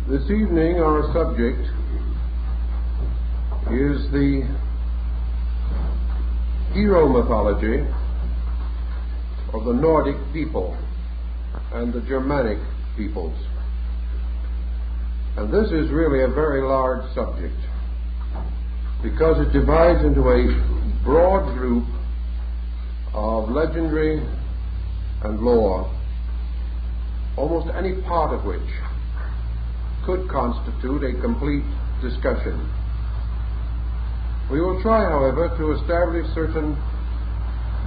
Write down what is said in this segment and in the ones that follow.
This evening our subject is the hero mythology of the Nordic people and the Germanic peoples. And this is really a very large subject because it divides into a broad group of legendary and lore, almost any part of which could constitute a complete discussion. We will try, however, to establish certain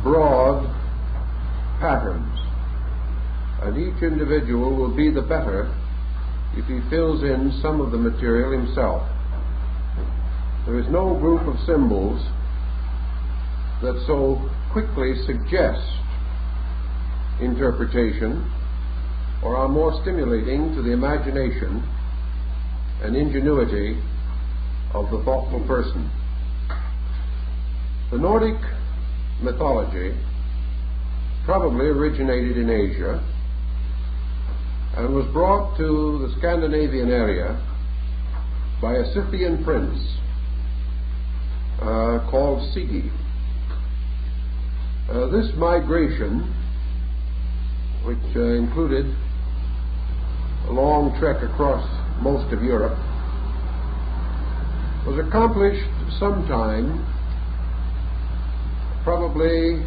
broad patterns, and each individual will be the better if he fills in some of the material himself. There is no group of symbols that so quickly suggest interpretation or are more stimulating to the imagination and ingenuity of the thoughtful person. The Nordic mythology probably originated in Asia and was brought to the Scandinavian area by a Scythian prince called Sigi. This migration, which included a long trek across most of Europe, was accomplished sometime probably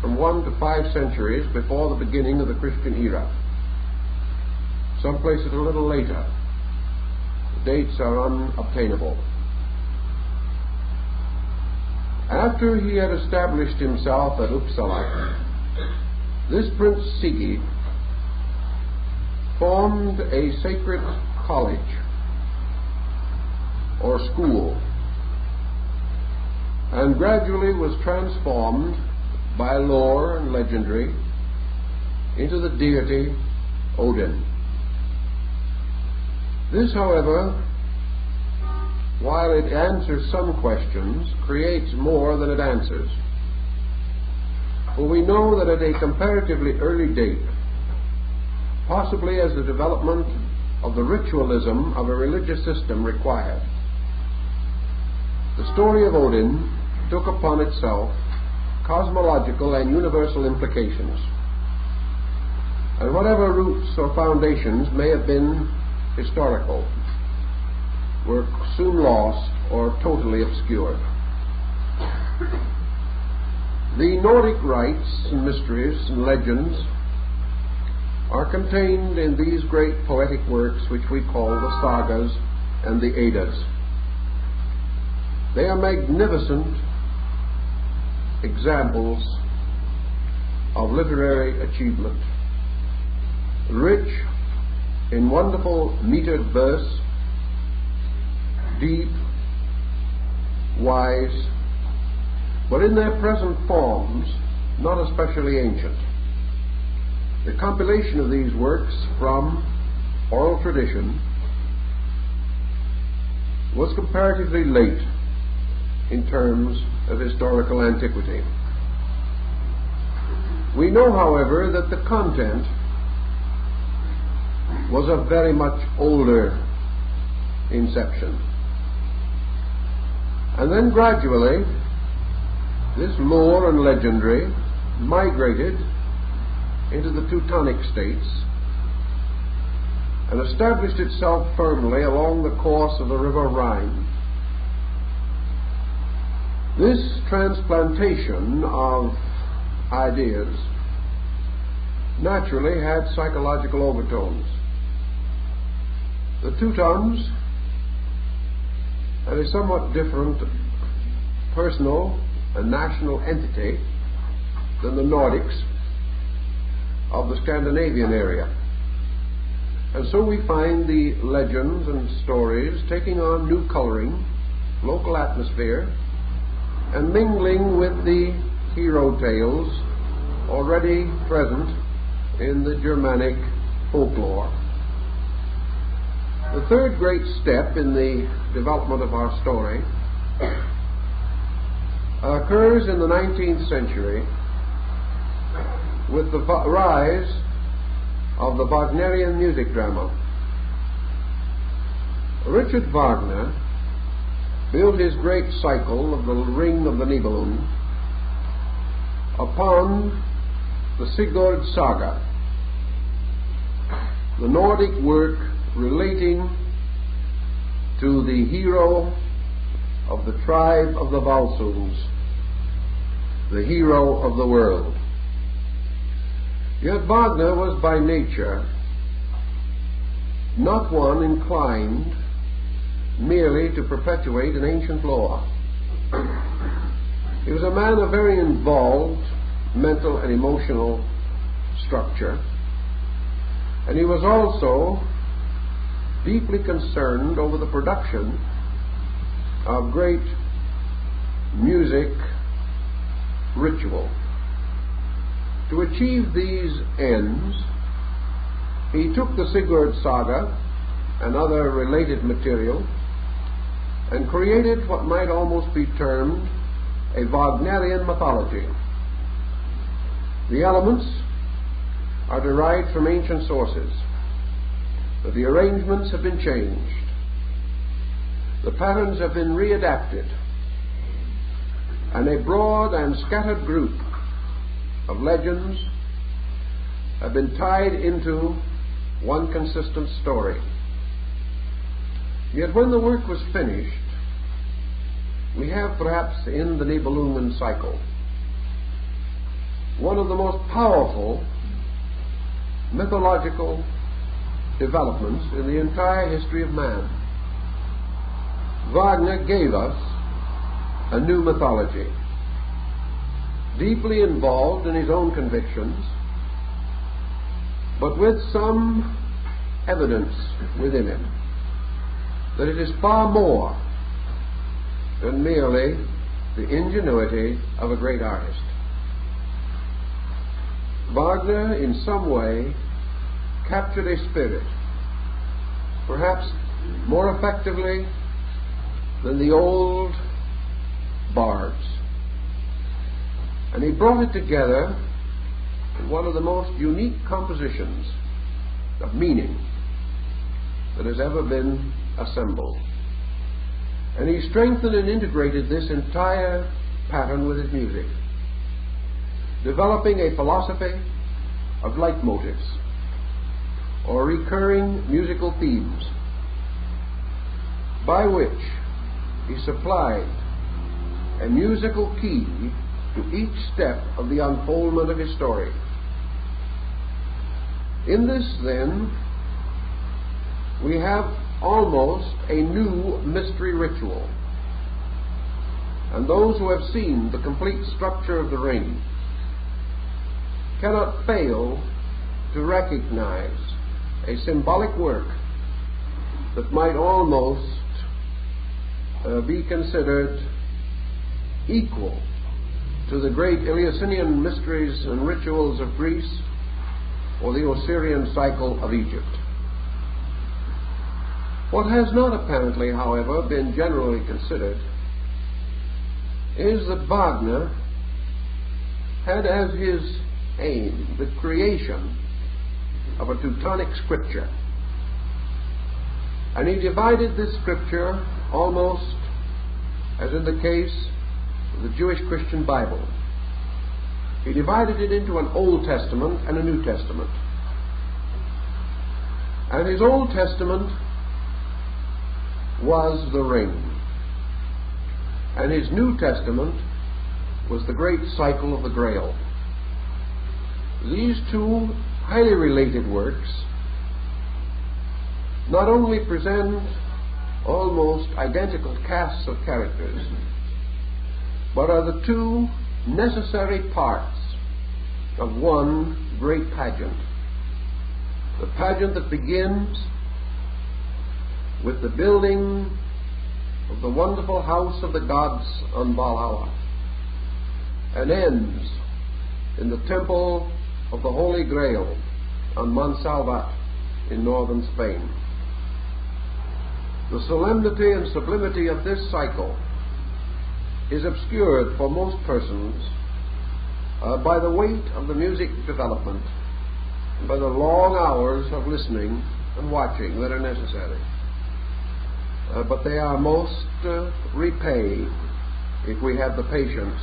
from 1 to 5 centuries before the beginning of the Christian era. Some places a little later. The dates are unobtainable. After he had established himself at Uppsala, this Prince Sigi formed a sacred college or school, and gradually was transformed by lore and legendary into the deity Odin. This, however, while it answers some questions, creates more than it answers. For we know that at a comparatively early date, possibly as the development of the ritualism of a religious system required, the story of Odin took upon itself cosmological and universal implications, and whatever roots or foundations may have been historical were soon lost or totally obscured. The Nordic rites and mysteries and legends are contained in these great poetic works which we call the sagas and the Eddas. They are magnificent examples of literary achievement, rich in wonderful metered verse, deep, wise, but in their present forms not especially ancient. The compilation of these works from oral tradition was comparatively late in terms of historical antiquity. We know, however, that the content was of very much older inception. And then gradually, this lore and legendary migrated into the Teutonic states and established itself firmly along the course of the river Rhine. This transplantation of ideas naturally had psychological overtones. The Teutons had a somewhat different personal and national entity than the Nordics of the Scandinavian area. And so we find the legends and stories taking on new coloring, local atmosphere, and mingling with the hero tales already present in the Germanic folklore. The third great step in the development of our story occurs in the 19th century with the rise of the Wagnerian music drama. Richard Wagner built his great cycle of the Ring of the Nibelung upon the Sigurd Saga, the Nordic work relating to the hero of the tribe of the Volsungs, the hero of the world. Yet Wagner was by nature not one inclined merely to perpetuate an ancient law. He was a man of very involved mental and emotional structure, and he was also deeply concerned over the production of great music ritual. To achieve these ends, he took the Sigurd Saga and other related material and created what might almost be termed a Wagnerian mythology. The elements are derived from ancient sources, but the arrangements have been changed. The patterns have been readapted, and a broad and scattered group of legends have been tied into one consistent story. Yet when the work was finished, we have perhaps in the Nibelungen cycle one of the most powerful mythological developments in the entire history of man. Wagner gave us a new mythology, deeply involved in his own convictions, but with some evidence within it that it is far more than merely the ingenuity of a great artist. Wagner, in some way, captured a spirit, perhaps more effectively than the old bards, and he brought it together in one of the most unique compositions of meaning that has ever been assembled. And he strengthened and integrated this entire pattern with his music, developing a philosophy of leitmotifs, or recurring musical themes, by which he supplied a musical key to each step of the unfoldment of his story. In this, then, we have almost a new mystery ritual, and those who have seen the complete structure of the ring cannot fail to recognize a symbolic work that might almost be considered equal to the great Eleusinian mysteries and rituals of Greece or the Osirian cycle of Egypt. What has not apparently, however, been generally considered is that Wagner had as his aim the creation of a Teutonic scripture, and he divided this scripture almost as in the case of the Jewish Christian Bible. He divided it into an Old Testament and a New Testament, and his Old Testament was the ring, and his New Testament was the great cycle of the Grail. These two highly related works not only present almost identical casts of characters, but are the two necessary parts of one great pageant. The pageant that begins with the building of the wonderful house of the gods on Valhalla and ends in the temple of the Holy Grail on Montsalvat in northern Spain. The solemnity and sublimity of this cycle is obscured for most persons by the weight of the music development and by the long hours of listening and watching that are necessary. but they are most repaid if we have the patience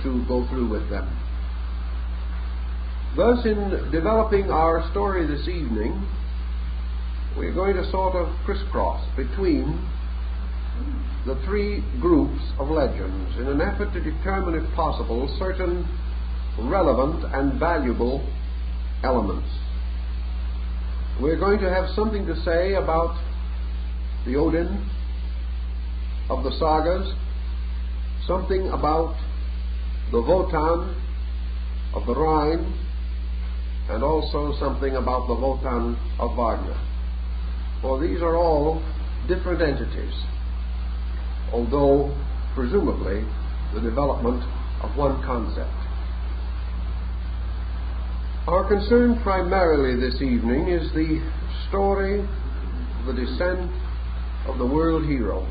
to go through with them. Thus, in developing our story this evening, we're going to sort of crisscross between the three groups of legends in an effort to determine, if possible, certain relevant and valuable elements. We're going to have something to say about the Odin of the sagas, something about the Wotan of the Rhine, and also something about the Wotan of Wagner. For these are all different entities, although presumably the development of one concept. Our concern primarily this evening is the story of the descent of the world hero.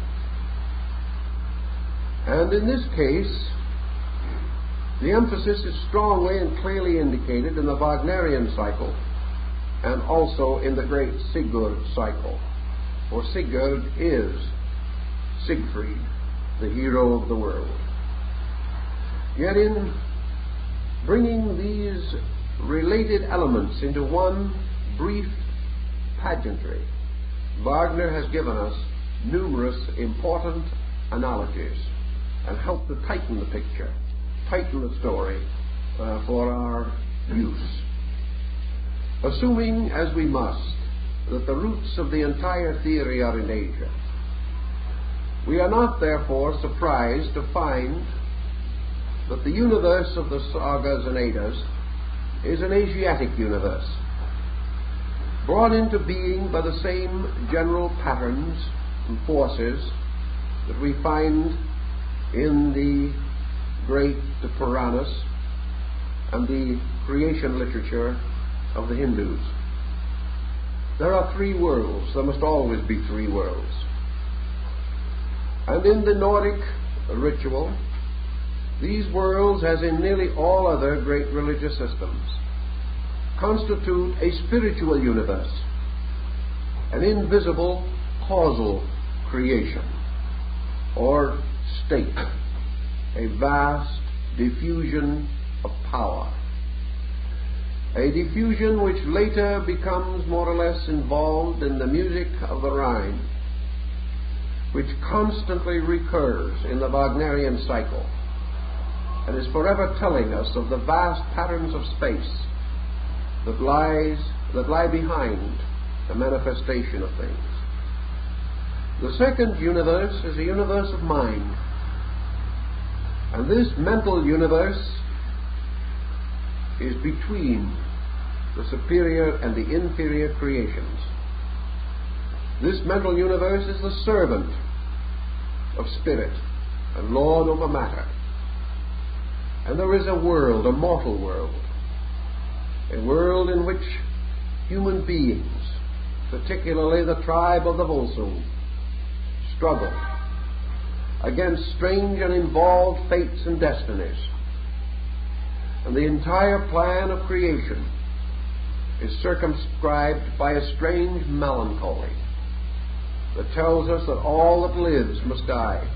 And in this case, the emphasis is strongly and clearly indicated in the Wagnerian cycle and also in the great Sigurd cycle. For Sigurd is Siegfried, the hero of the world. Yet in bringing these related elements into one brief pageantry, Wagner has given us numerous important analogies and helped to tighten the picture, tighten the story for our use. Assuming, as we must, that the roots of the entire theory are in Asia, we are not therefore surprised to find that the universe of the sagas and Eddas is an Asiatic universe, brought into being by the same general patterns and forces that we find in the great Puranas and the creation literature of the Hindus. There are three worlds. There must always be three worlds. And in the Nordic ritual, these worlds, as in nearly all other great religious systems, constitute a spiritual universe, an invisible causal creation, or state, a vast diffusion of power, a diffusion which later becomes more or less involved in the music of the Rhine, which constantly recurs in the Wagnerian cycle and is forever telling us of the vast patterns of space that lie behind the manifestation of things. The second universe is a universe of mind, and this mental universe is between the superior and the inferior creations. This mental universe is the servant of spirit and lord over matter. And there is a world, a mortal world, a world in which human beings, particularly the tribe of the Volsung, struggle against strange and involved fates and destinies. And the entire plan of creation is circumscribed by a strange melancholy that tells us that all that lives must die,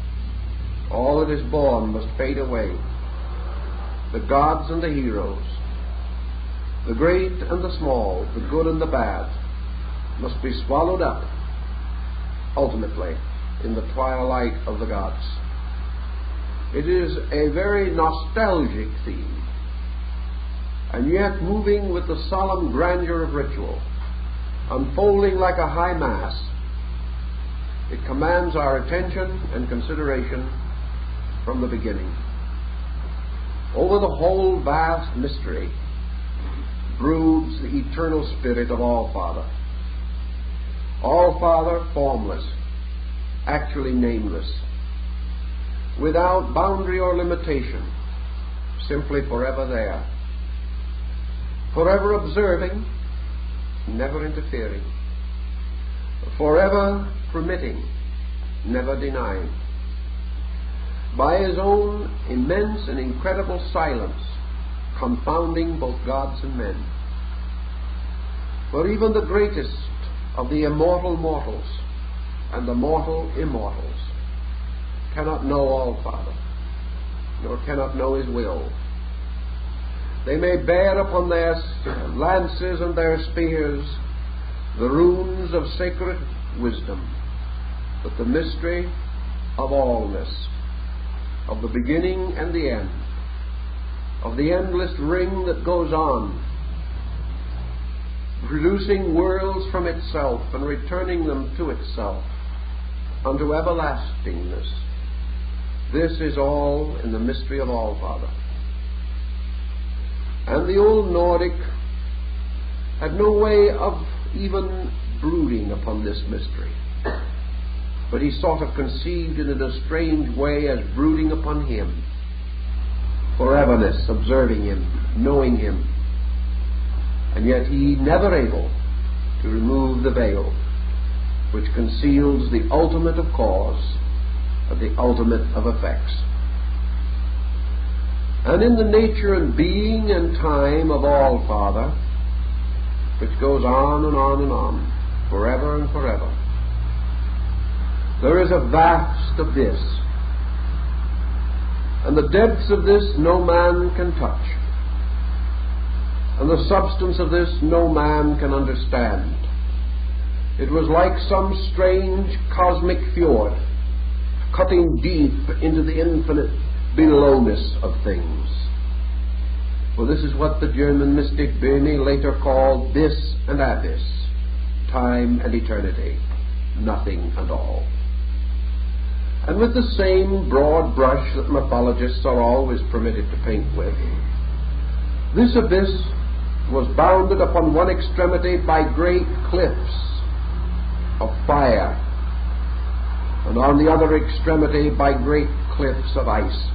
all that is born must fade away. The gods and the heroes, the great and the small, the good and the bad, must be swallowed up, ultimately, in the twilight of the gods. It is a very nostalgic theme, and yet moving with the solemn grandeur of ritual, unfolding like a high mass. It commands our attention and consideration from the beginning. Over the whole vast mystery broods the eternal spirit of All-Father. All-Father, formless, actually nameless, without boundary or limitation, simply forever there, forever observing, never interfering, forever permitting, never denying. By his own immense and incredible silence, confounding both gods and men. For even the greatest of the immortal mortals, and the mortal immortals cannot know All Father, nor cannot know His will. They may bear upon their lances and their spears the runes of sacred wisdom, but the mystery of allness, of the beginning and the end, of the endless ring that goes on, producing worlds from itself and returning them to itself unto everlastingness. This is all in the mystery of All Father. And the old Nordic had no way of even brooding upon this mystery, but he sort of conceived it in a strange way as brooding upon Him, foreverness, observing Him, knowing Him, and yet he never able to remove the veil which conceals the ultimate of cause and the ultimate of effects. And in the nature and being and time of All Father, which goes on and on and on, forever and forever, there is a vast abyss, and the depths of this no man can touch, and the substance of this no man can understand. It was like some strange cosmic fjord, cutting deep into the infinite belowness of things. For this is what the German mystic Böhme later called bis and abyss, time and eternity, nothing and all. And with the same broad brush that mythologists are always permitted to paint with, this abyss was bounded upon one extremity by great cliffs of fire, and on the other extremity by great cliffs of ice.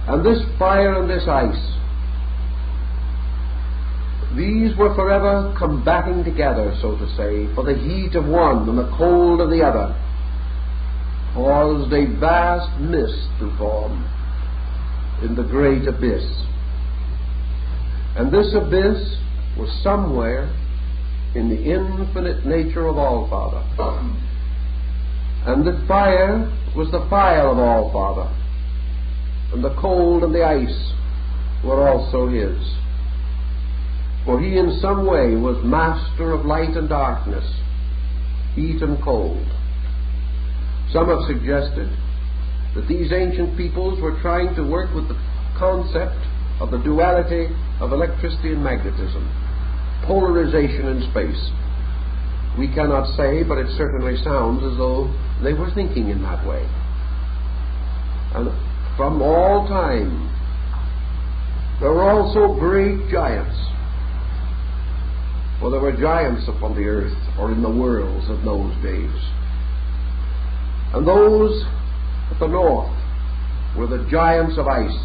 And this fire and this ice, these were forever combating together, so to say, for the heat of one and the cold of the other, caused a vast mist to form in the great abyss. And this abyss was somewhere in the infinite nature of All Father. And the fire was the fire of All Father, and the cold and the ice were also His. For He in some way was master of light and darkness, heat and cold. Some have suggested that these ancient peoples were trying to work with the concept of the duality of electricity and magnetism, polarization in space. We cannot say, but it certainly sounds as though they were thinking in that way. And from all time, there were also great giants. For there were giants upon the earth or in the worlds of those days. And those at the north were the giants of ice,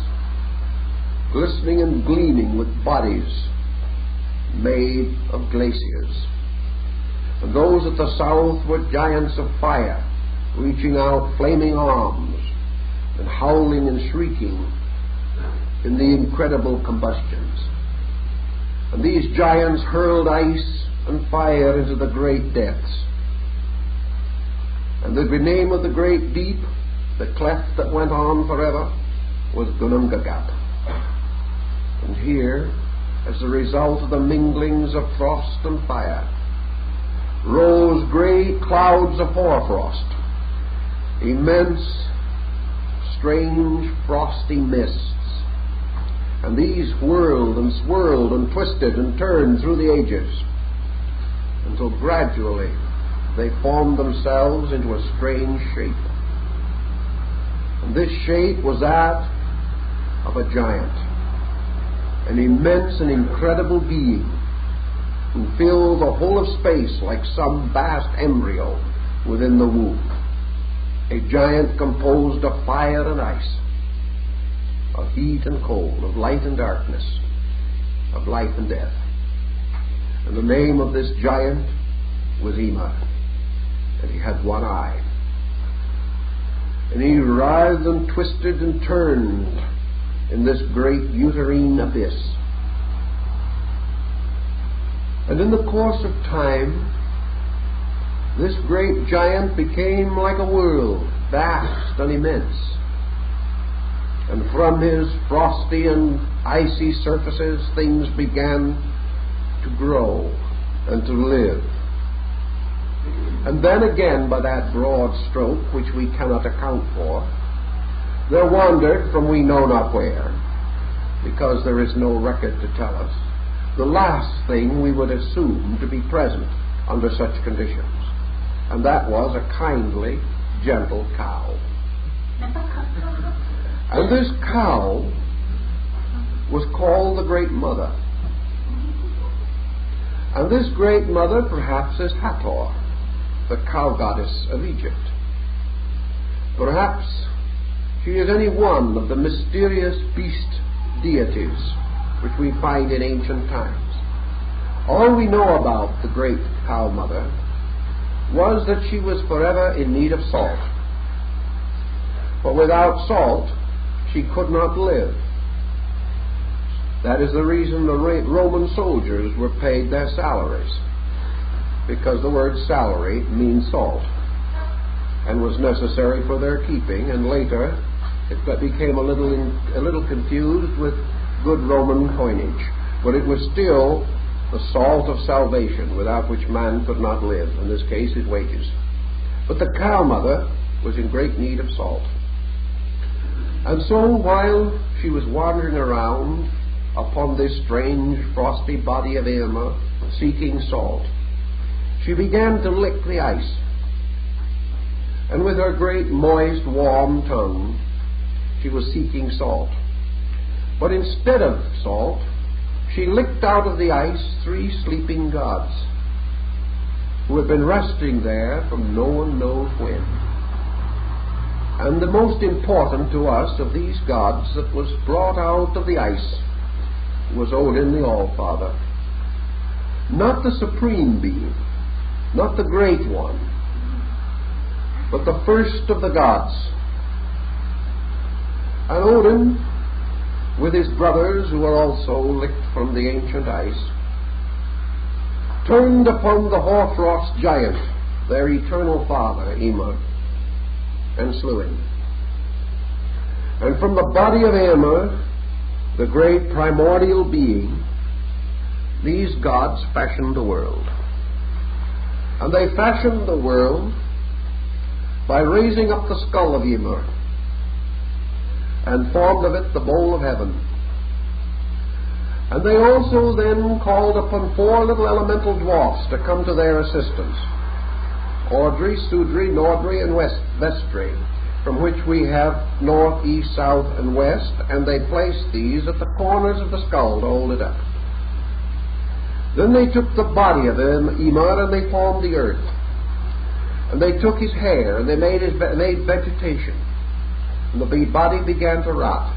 glistening and gleaming with bodies made of glaciers. And those at the south were giants of fire, reaching out flaming arms and howling and shrieking in the incredible combustions. And these giants hurled ice and fire into the great depths. And the name of the great deep, the cleft that went on forever, was Gunungagap. And here, as a result of the minglings of frost and fire, rose great clouds of hoarfrost, immense, strange, frosty mists. And these whirled and swirled and twisted and turned through the ages, until gradually they formed themselves into a strange shape. And this shape was that of a giant, an immense and incredible being who filled the whole of space like some vast embryo within the womb. A giant composed of fire and ice, of heat and cold, of light and darkness, of life and death. And the name of this giant was Ema, and he had one eye. And he writhed and twisted and turned in this great uterine abyss. And in the course of time, this great giant became like a world, vast and immense. And from his frosty and icy surfaces, things began to grow and to live. And then again, by that broad stroke, which we cannot account for, there wandered from we know not where, because there is no record to tell us, the last thing we would assume to be present under such conditions. And that was a kindly, gentle cow. And this cow was called the Great Mother. And this Great Mother perhaps is Hathor, the cow goddess of Egypt. Perhaps she is any one of the mysterious beast deities which we find in ancient times. All we know about the Great Cow Mother was that she was forever in need of salt. For without salt, she could not live. That is the reason the Roman soldiers were paid their salaries, because the word salary means salt, and was necessary for their keeping, and later it became a little confused with good Roman coinage, but it was still the salt of salvation, without which man could not live, in this case his wages. But the cow mother was in great need of salt. And so while she was wandering around upon this strange frosty body of Ymir, seeking salt, she began to lick the ice. And with her great moist warm tongue she was seeking salt. But instead of salt, she licked out of the ice 3 sleeping gods who had been resting there from no one knows when. And the most important to us of these gods that was brought out of the ice was Odin the All-Father. Not the supreme being, not the great one, but the first of the gods. And Odin, with his brothers who were also licked from the ancient ice, turned upon the hoarfrost giant, their eternal father, Ymir, and slew him. And from the body of Ymir, the great primordial being, these gods fashioned the world. And they fashioned the world by raising up the skull of Ymir and formed of it the bowl of heaven. And they also then called upon 4 little elemental dwarfs to come to their assistance: Ordri, Sudri, Nordri, and Vestri, from which we have north, east, south, and west, and they placed these at the corners of the skull to hold it up. Then they took the body of Ymir and they formed the earth. And they took his hair and they made vegetation. And the body began to rot.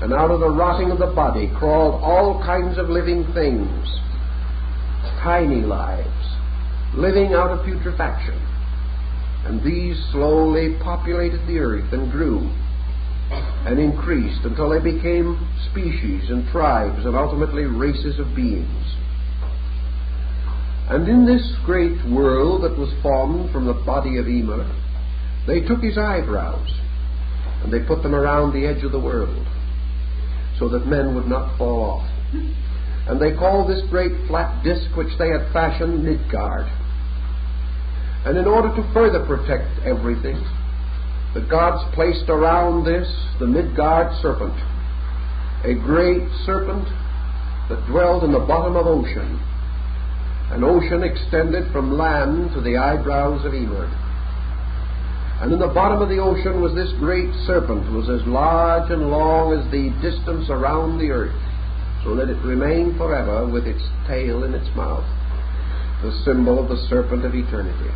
And out of the rotting of the body crawled all kinds of living things, tiny lives, living out of putrefaction. And these slowly populated the earth and grew and increased until they became species and tribes and ultimately races of beings. And in this great world that was formed from the body of Ymir, they took his eyebrows and they put them around the edge of the world so that men would not fall off. And they called this great flat disk which they had fashioned Midgard. And in order to further protect everything, the gods placed around this the Midgard serpent, a great serpent that dwelled in the bottom of ocean, an ocean extended from land to the eyebrows of Ymir. And in the bottom of the ocean was this great serpent, who was as large and long as the distance around the earth, so that it remained forever with its tail in its mouth, the symbol of the serpent of eternity.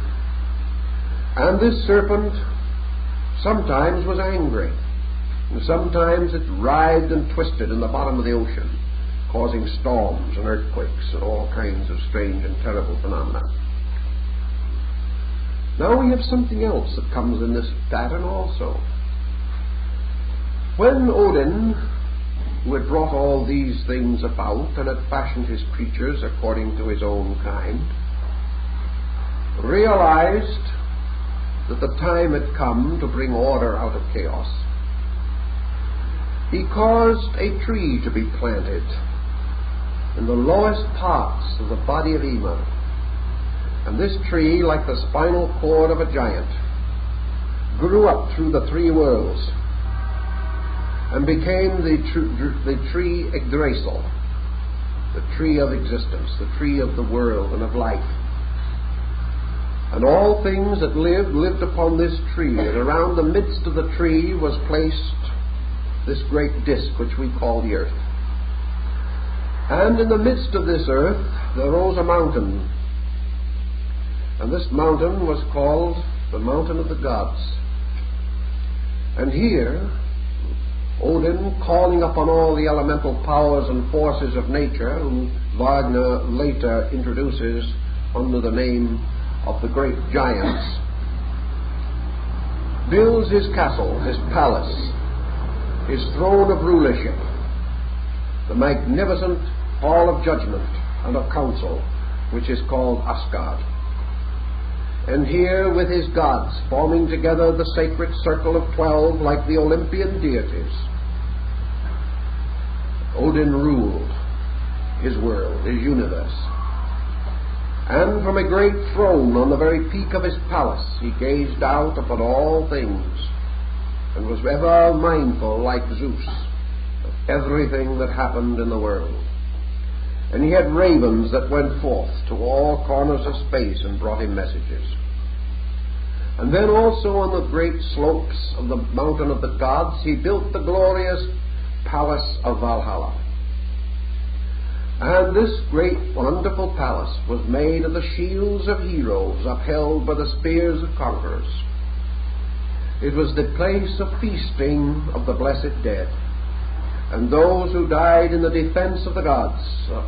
And this serpent sometimes was angry, and sometimes it writhed and twisted in the bottom of the ocean, causing storms and earthquakes and all kinds of strange and terrible phenomena. Now we have something else that comes in this pattern also. When Odin, who had brought all these things about and had fashioned his creatures according to his own kind, realized that the time had come to bring order out of chaos. He caused a tree to be planted in the lowest parts of the body of Ema. And this tree, like the spinal cord of a giant, grew up through the three worlds and became the tree Yggdrasil, the tree of existence, the tree of the world and of life. And all things that lived upon this tree, and around the midst of the tree was placed this great disk which we call the earth. And in the midst of this earth there rose a mountain, and this mountain was called the Mountain of the Gods. And here Odin, calling upon all the elemental powers and forces of nature, whom Wagner later introduces under the name of the great giants, builds his castle, his palace, his throne of rulership, the magnificent hall of judgment and of counsel, which is called Asgard. And here, with his gods, forming together the sacred circle of 12 like the Olympian deities, Odin ruled his world, his universe. And from a great throne on the very peak of his palace he gazed out upon all things, and was ever mindful, like Zeus, of everything that happened in the world. And he had ravens that went forth to all corners of space and brought him messages. And then also on the great slopes of the mountain of the gods he built the glorious palace of Valhalla. And this great wonderful palace was made of the shields of heroes upheld by the spears of conquerors. It was the place of feasting of the blessed dead, and those who died in the defense of the gods,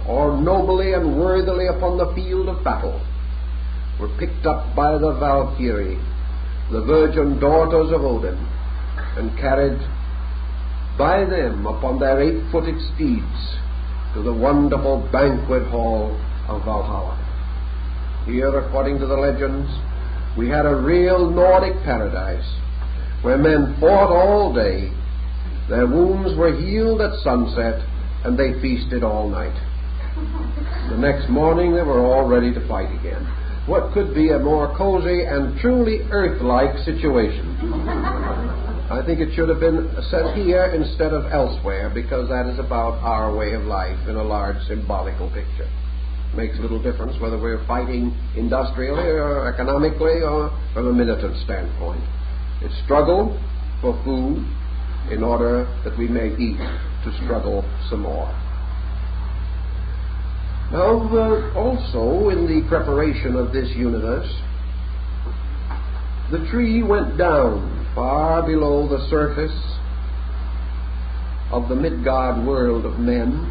or nobly and worthily upon the field of battle, were picked up by the Valkyrie, the virgin daughters of Odin, and carried by them upon their 8-footed steeds to the wonderful banquet hall of Valhalla. Here, according to the legends, we had a real Nordic paradise, where men fought all day, their wounds were healed at sunset, and they feasted all night. The next morning they were all ready to fight again. What could be a more cozy and truly earth-like situation? I think it should have been set here instead of elsewhere, because that is about our way of life in a large symbolical picture. It makes little difference whether we're fighting industrially or economically or from a militant standpoint. It's struggle for food in order that we may eat to struggle some more. Now, also in the preparation of this universe, the tree went down far below the surface of the Midgard world of men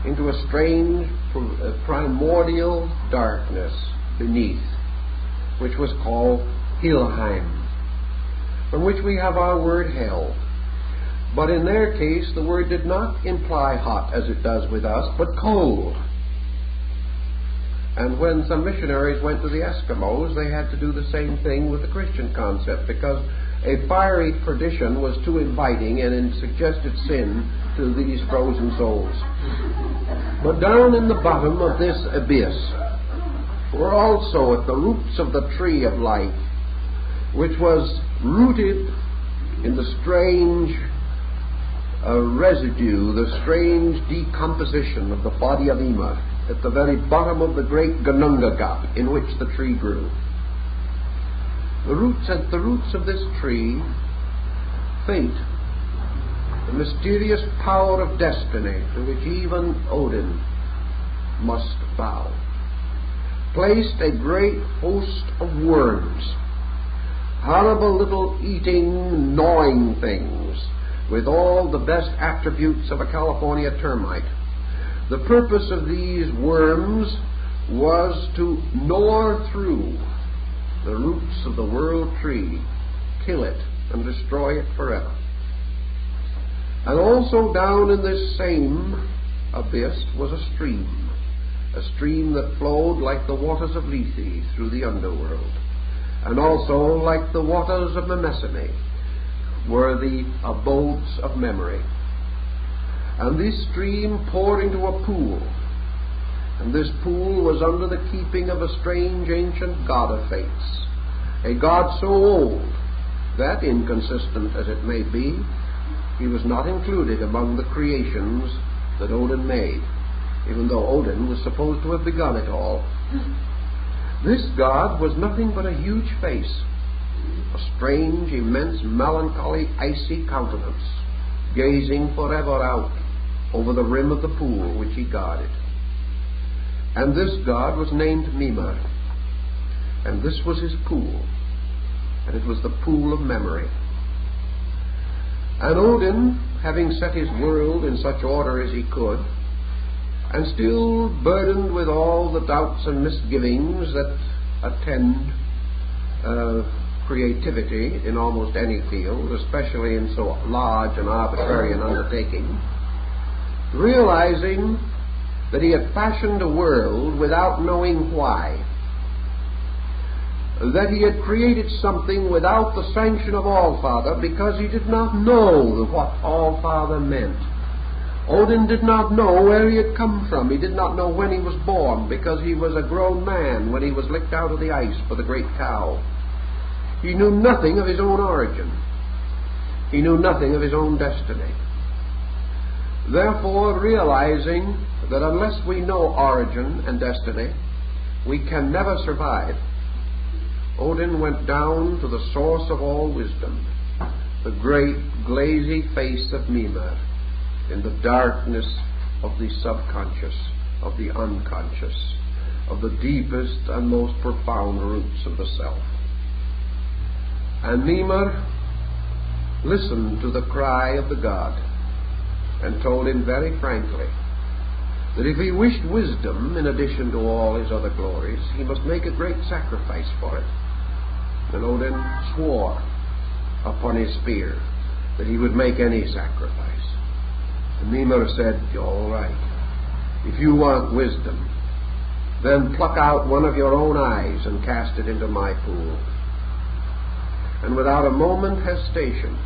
into a strange primordial darkness beneath, which was called Helheim, from which we have our word hell. But in their case, the word did not imply hot as it does with us, but cold. And when some missionaries went to the Eskimos, they had to do the same thing with the Christian concept, because a fiery perdition was too inviting and it suggested sin to these frozen souls. But down in the bottom of this abyss were also at the roots of the tree of life, which was rooted in the strange residue, the strange decomposition of the body of Ema, at the very bottom of the great Gnungagap in which the tree grew. At the roots of this tree, fate, the mysterious power of destiny to which even Odin must bow, placed a great host of worms, horrible little eating, gnawing things, with all the best attributes of a California termite. The purpose of these worms was to gnaw through the roots of the world tree, kill it, and destroy it forever. And also down in this same abyss was a stream, a stream that flowed like the waters of Lethe through the underworld, and also like the waters of Mnemosyne were the abodes of memory. And this stream poured into a pool, and this pool was under the keeping of a strange ancient god of fates, a god so old that, inconsistent as it may be, he was not included among the creations that Odin made, even though Odin was supposed to have begun it all. This god was nothing but a huge face, a strange, immense, melancholy, icy countenance, gazing forever out over the rim of the pool which he guarded. And this god was named Mimir, and this was his pool, and it was the pool of memory. And Odin, having set his world in such order as he could, and still burdened with all the doubts and misgivings that attend creativity in almost any field, especially in so large and arbitrary an undertaking, realizing that he had fashioned a world without knowing why, that he had created something without the sanction of Allfather because he did not know what Allfather meant. Odin did not know where he had come from. He did not know when he was born, because he was a grown man when he was licked out of the ice for the great cow. He knew nothing of his own origin. He knew nothing of his own destiny. Therefore, realizing that unless we know origin and destiny, we can never survive, Odin went down to the source of all wisdom, the great glazy face of Mimir, in the darkness of the subconscious, of the unconscious, of the deepest and most profound roots of the self. And Mimir listened to the cry of the god, and told him very frankly that if he wished wisdom in addition to all his other glories, he must make a great sacrifice for it. And Odin swore upon his spear that he would make any sacrifice. And Mimir said, all right, if you want wisdom, then pluck out one of your own eyes and cast it into my pool. And without a moment's hesitation,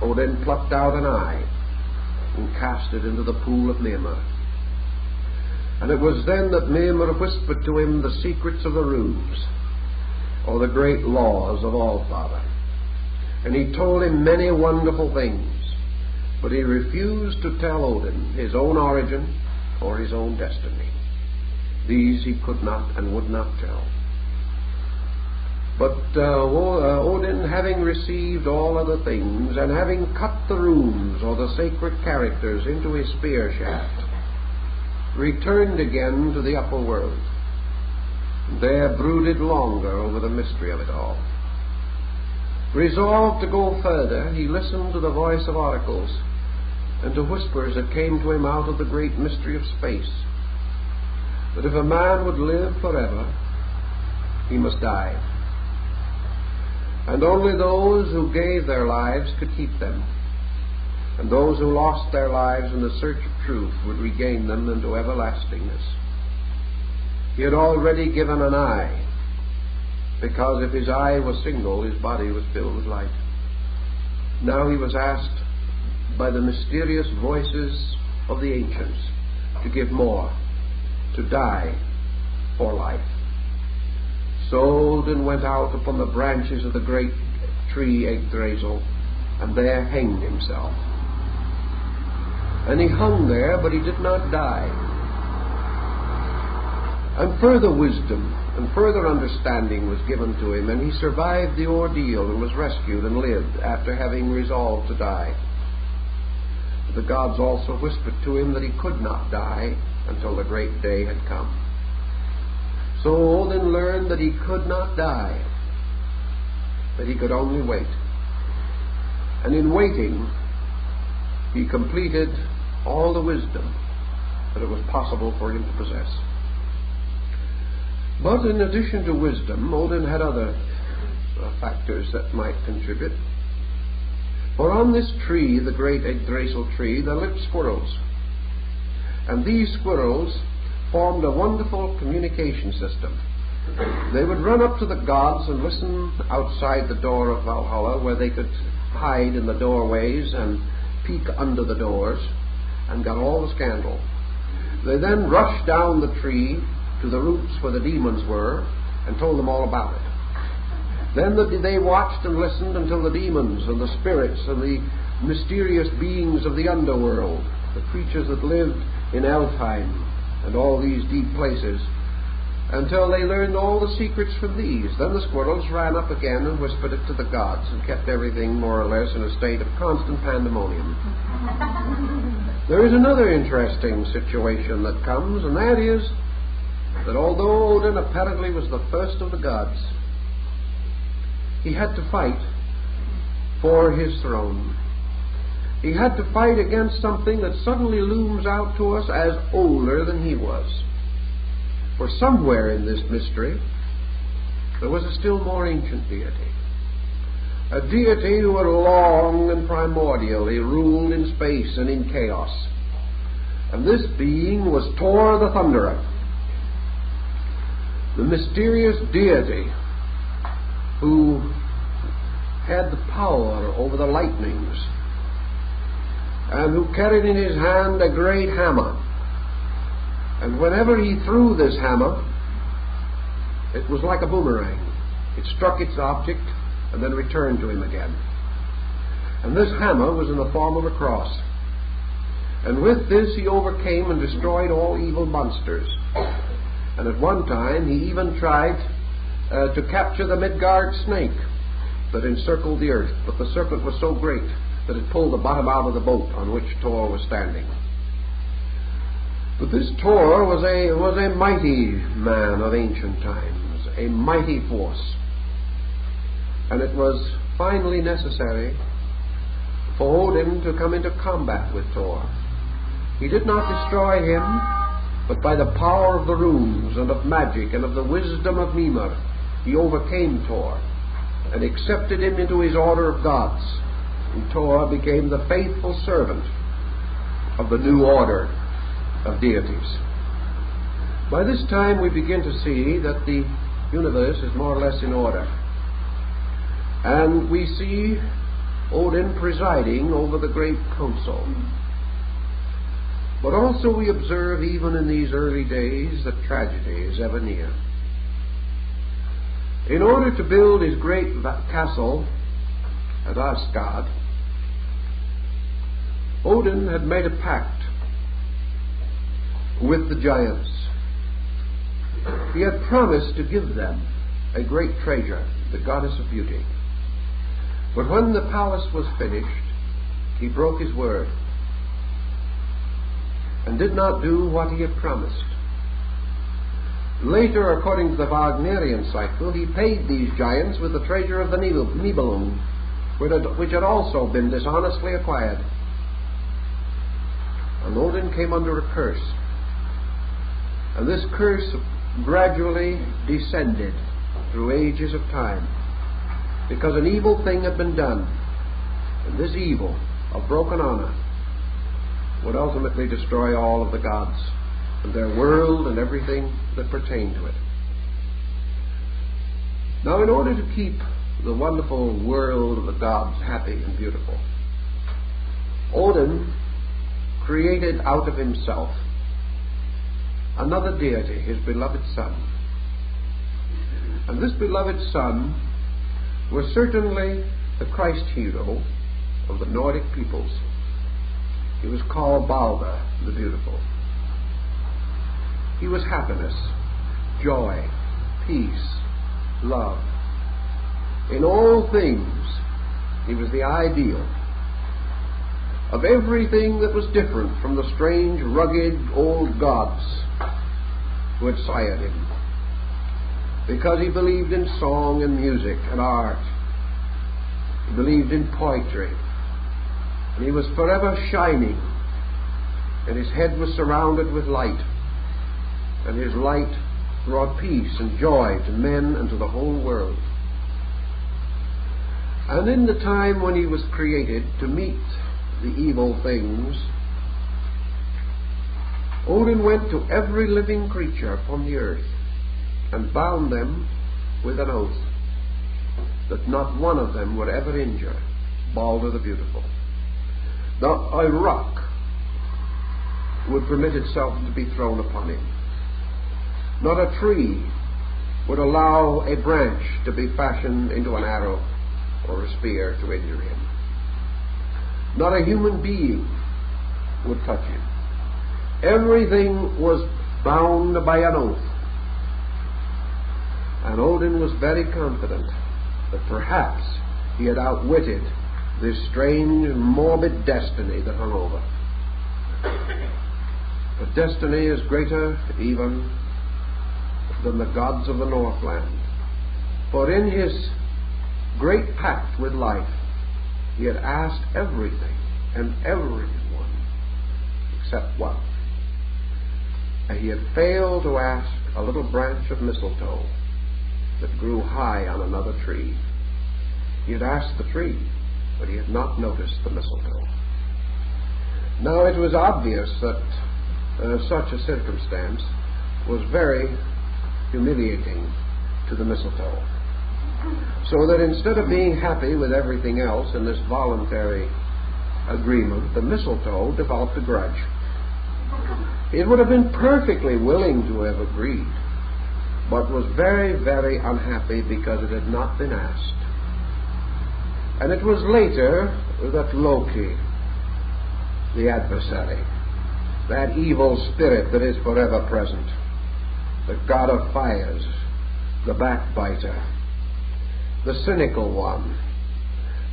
Odin plucked out an eye and cast it into the pool of Mimir. And it was then that Mimir whispered to him the secrets of the runes, or the great laws of Allfather. And he told him many wonderful things, but he refused to tell Odin his own origin or his own destiny. These he could not and would not tell. But Odin, having received all other things, and having cut the runes or the sacred characters into his spear shaft, returned again to the upper world. There brooded longer over the mystery of it all. Resolved to go further, he listened to the voice of oracles and to whispers that came to him out of the great mystery of space, that if a man would live forever, he must die. And only those who gave their lives could keep them, and those who lost their lives in the search of truth would regain them into everlastingness. He had already given an eye, because if his eye was single, his body was filled with light. Now he was asked by the mysterious voices of the ancients to give more, to die for life. So Odin went out upon the branches of the great tree Yggdrasil, and there hanged himself. And he hung there, but he did not die. And further wisdom and further understanding was given to him, and he survived the ordeal and was rescued and lived after having resolved to die. But the gods also whispered to him that he could not die until the great day had come. So Odin learned that he could not die, that he could only wait. And in waiting, he completed all the wisdom that it was possible for him to possess. But in addition to wisdom, Odin had other factors that might contribute. For on this tree, the great Yggdrasil tree, there lived squirrels. And these squirrels formed a wonderful communication system. They would run up to the gods and listen outside the door of Valhalla, where they could hide in the doorways and peek under the doors, and got all the scandal. They then rushed down the tree to the roots where the demons were and told them all about it. Then they watched and listened until the demons and the spirits and the mysterious beings of the underworld, the creatures that lived in Elfheim and all these deep places, until they learned all the secrets from these. Then the squirrels ran up again and whispered it to the gods and kept everything more or less in a state of constant pandemonium. There is another interesting situation that comes, and that is that although Odin apparently was the first of the gods, he had to fight for his throne. He had to fight against something that suddenly looms out to us as older than he was. For somewhere in this mystery, there was a still more ancient deity. A deity who had long and primordially ruled in space and in chaos. And this being was Thor the Thunderer, the mysterious deity who had the power over the lightnings, and who carried in his hand a great hammer. And whenever he threw this hammer, it was like a boomerang. It struck its object and then returned to him again. And this hammer was in the form of a cross. And with this he overcame and destroyed all evil monsters. And at one time he even tried to capture the Midgard snake that encircled the earth. But the serpent was so great that it pulled the bottom out of the boat on which Thor was standing. But this Thor was a mighty man of ancient times, a mighty force. And it was finally necessary for Odin to come into combat with Thor. He did not destroy him, but by the power of the runes and of magic and of the wisdom of Mimir, he overcame Thor and accepted him into his order of gods. And Thor became the faithful servant of the new order of deities. By this time we begin to see that the universe is more or less in order. And we see Odin presiding over the great council. But also we observe, even in these early days, that tragedy is ever near. In order to build his great castle at Asgard, Odin had made a pact with the giants. He had promised to give them a great treasure, the goddess of beauty. But when the palace was finished, he broke his word and did not do what he had promised. Later, according to the Wagnerian cycle, he paid these giants with the treasure of the Nibelung, which had also been dishonestly acquired. And Odin came under a curse. And this curse gradually descended through ages of time, because an evil thing had been done. And this evil of broken honor would ultimately destroy all of the gods and their world and everything that pertained to it. Now, in order to keep the wonderful world of the gods happy and beautiful, Odin created out of himself another deity, his beloved son. And this beloved son was certainly the Christ hero of the Nordic peoples. He was called Balder the Beautiful. He was happiness, joy, peace, love. In all things, he was the ideal of everything that was different from the strange, rugged, old gods who had sired him, because he believed in song and music and art. He believed in poetry, and he was forever shining, and his head was surrounded with light, and his light brought peace and joy to men and to the whole world. And in the time when he was created to meet the evil things, Odin went to every living creature upon the earth and bound them with an oath that not one of them would ever injure Balder the Beautiful. Not a rock would permit itself to be thrown upon him. Not a tree would allow a branch to be fashioned into an arrow or a spear to injure him. Not a human being would touch him. Everything was bound by an oath. And Odin was very confident that perhaps he had outwitted this strange, morbid destiny that hung over. But destiny is greater even than the gods of the Northland. For in his great pact with life, he had asked everything and everyone except one. And he had failed to ask a little branch of mistletoe that grew high on another tree. He had asked the tree, but he had not noticed the mistletoe. Now it was obvious that such a circumstance was very humiliating to the mistletoe. So that instead of being happy with everything else in this voluntary agreement, the mistletoe developed a grudge. It would have been perfectly willing to have agreed, but was very, very unhappy because it had not been asked. And it was later that Loki, the adversary, that evil spirit that is forever present, the god of fires, the backbiter, the cynical one,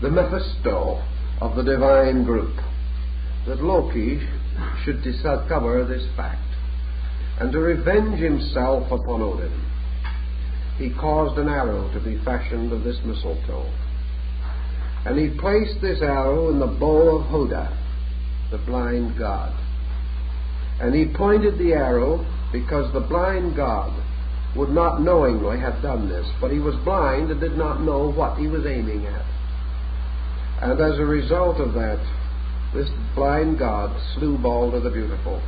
the Mephisto of the divine group, that Loki should discover this fact, and to revenge himself upon Odin, he caused an arrow to be fashioned of this mistletoe. And he placed this arrow in the bow of Hoda, the blind god. And he pointed the arrow because the blind god would not knowingly have done this, but he was blind and did not know what he was aiming at. And as a result of that, this blind god slew Balder the Beautiful.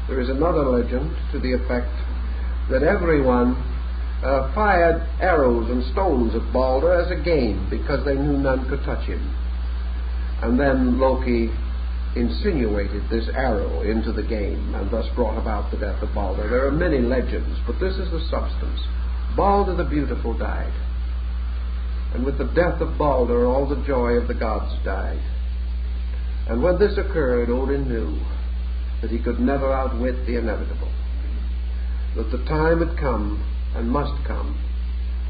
There is another legend to the effect that everyone fired arrows and stones at Balder as a game because they knew none could touch him. And then Loki insinuated this arrow into the game and thus brought about the death of Balder. There are many legends, but this is the substance. Balder the Beautiful died. And with the death of Balder, all the joy of the gods died. And when this occurred, Odin knew that he could never outwit the inevitable, that the time had come and must come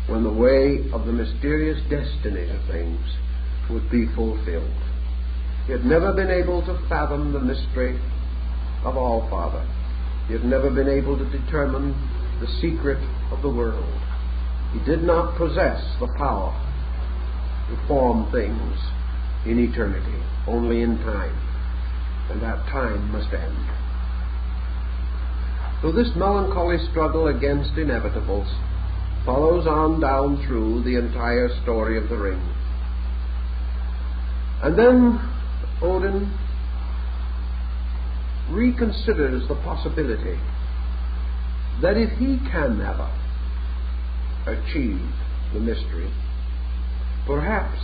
when the way of the mysterious destiny of things would be fulfilled. He had never been able to fathom the mystery of All-Father. He had never been able to determine the secret of the world. He did not possess the power to form things in eternity, only in time, and that time must end. So this melancholy struggle against inevitables follows on down through the entire story of the ring. And then Odin reconsiders the possibility that if he can never achieve the mystery, perhaps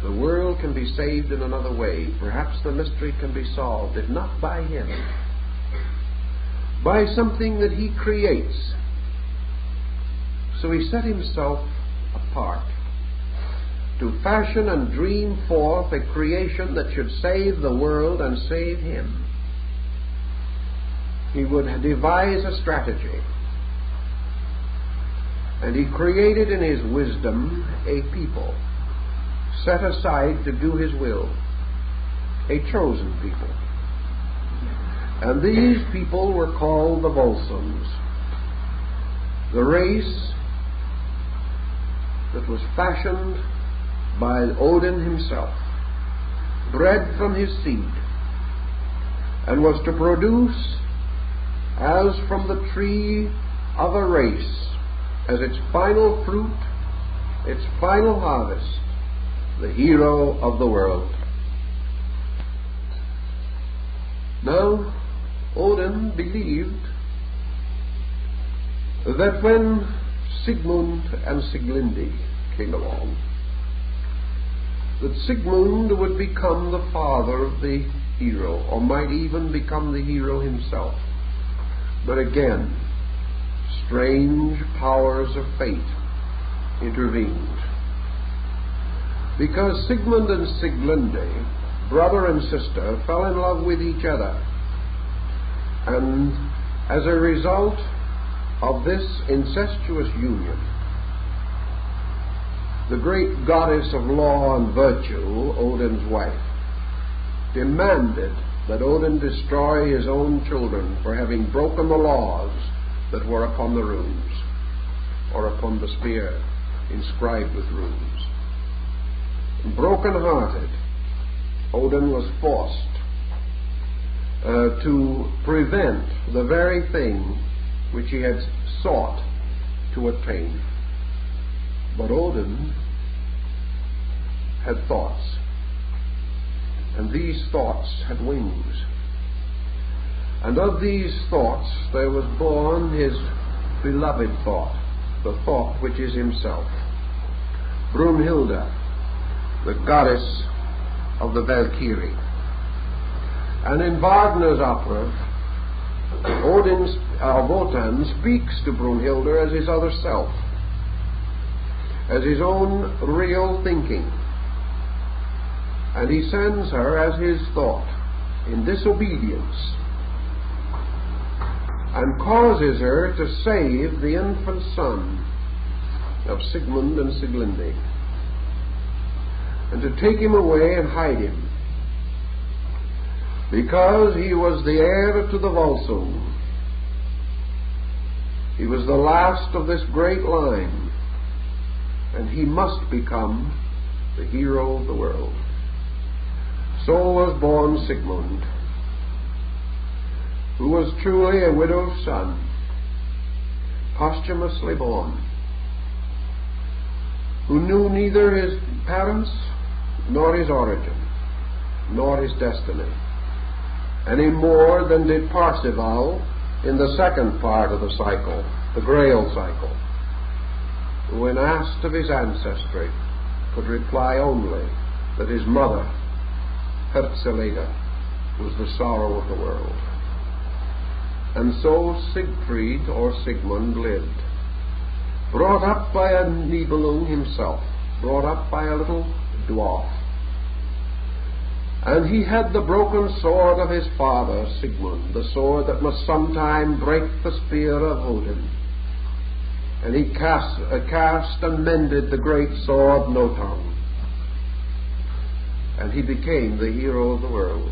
the world can be saved in another way. Perhaps the mystery can be solved, if not by him, by something that he creates. So he set himself apart to fashion and dream forth a creation that should save the world and save him. He would devise a strategy, and he created in his wisdom a people set aside to do his will, a chosen people. And these people were called the Volsungs, the race that was fashioned by Odin himself, bred from his seed, and was to produce, as from the tree of a race, as its final fruit, its final harvest, the hero of the world. Now, Odin believed that when Sigmund and Sieglinde came along, that Sigmund would become the father of the hero, or might even become the hero himself. But again, strange powers of fate intervened. Because Sigmund and Sieglinde, brother and sister, fell in love with each other. And as a result of this incestuous union, the great goddess of law and virtue, Odin's wife, demanded that Odin destroy his own children for having broken the laws that were upon the runes, or upon the spear inscribed with runes. Broken-hearted, Odin was forced to prevent the very thing which he had sought to attain. But Odin had thoughts, and these thoughts had wings. And of these thoughts there was born his beloved thought, the thought which is himself. Brunhilde, the goddess of the Valkyrie. And in Wagner's opera, Wotan speaks to Brunhilde as his other self, as his own real thinking. And he sends her as his thought in disobedience, and causes her to save the infant son of Sigmund and Sieglinde, and to take him away and hide him, because he was the heir to the Volsung. He was the last of this great line, and he must become the hero of the world. So was born Sigmund, who was truly a widow's son, posthumously born, who knew neither his parents nor his origin, nor his destiny, any more than did Parzival in the second part of the cycle, the Grail cycle, who, when asked of his ancestry, could reply only that his mother, Herzeleda, was the sorrow of the world. And so Siegfried, or Sigmund, lived, brought up by a Nibelung himself, brought up by a little dwarf. And he had the broken sword of his father, Sigmund, the sword that must sometime break the spear of Odin. And he cast and mended the great sword Nothung. And he became the hero of the world.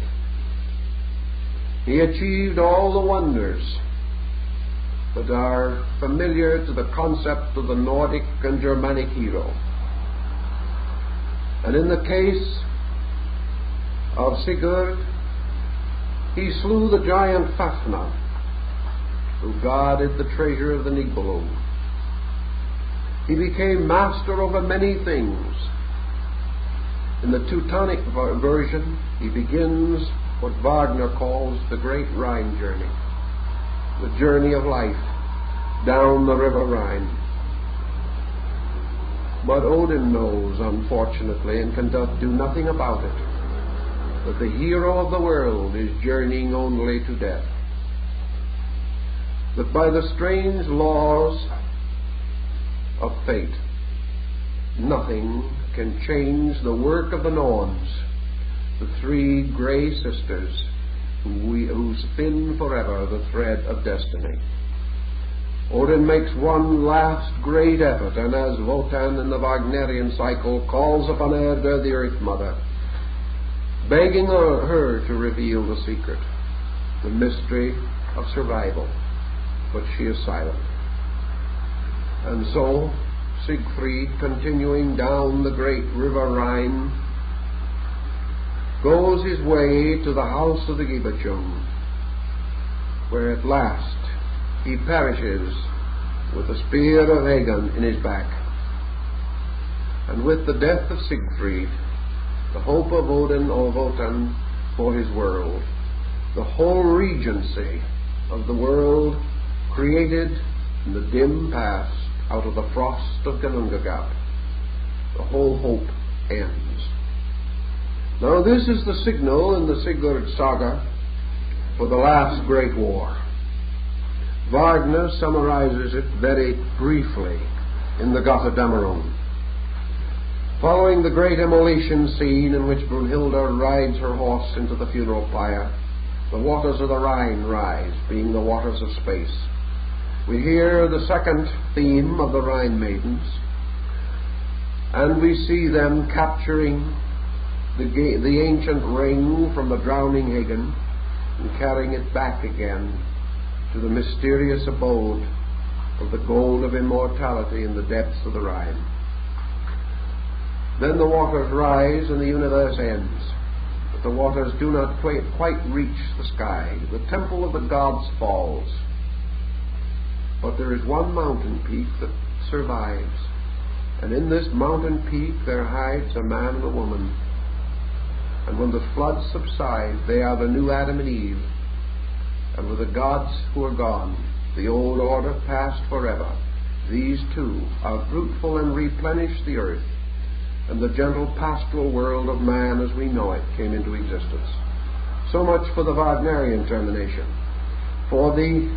He achieved all the wonders that are familiar to the concept of the Nordic and Germanic hero. And in the case of Sigurd, he slew the giant Fafnir, who guarded the treasure of the Nibelung. He became master over many things. In the Teutonic version, he begins what Wagner calls the great Rhine journey, the journey of life down the river Rhine. But Odin knows, unfortunately, and can do nothing about it, that the hero of the world is journeying only to death. That by the strange laws of fate, nothing can change the work of the Norns, the three grey sisters who spin forever the thread of destiny. Odin makes one last great effort, and as Wotan in the Wagnerian cycle calls upon Erda, the Earth Mother, begging her to reveal the secret, the mystery of survival, but she is silent. And so Siegfried, continuing down the great river Rhine, goes his way to the house of the Gibertjung, where at last he perishes with the spear of Hagon in his back. And with the death of Siegfried, the hope of Odin or Wotan for his world, the whole regency of the world created in the dim past out of the frost of Ginnungagap. The whole hope ends. Now this is the signal in the Sigurd Saga for the last great war. Wagner summarizes it very briefly in the Götterdämmerung. Following the great immolation scene in which Brunhilde rides her horse into the funeral pyre, the waters of the Rhine rise, being the waters of space. We hear the second theme of the Rhine maidens, and we see them capturing the ancient ring from the drowning Hagen and carrying it back again to the mysterious abode of the gold of immortality in the depths of the Rhine. Then the waters rise and the universe ends, but the waters do not quite reach the sky. The temple of the gods falls, but there is one mountain peak that survives, and in this mountain peak there hides a man and a woman. And when the floods subside, they are the new Adam and Eve. And with the gods who are gone, the old order passed forever, these two are fruitful and replenish the earth, and the gentle pastoral world of man as we know it came into existence. So much for the Wagnerian termination. For the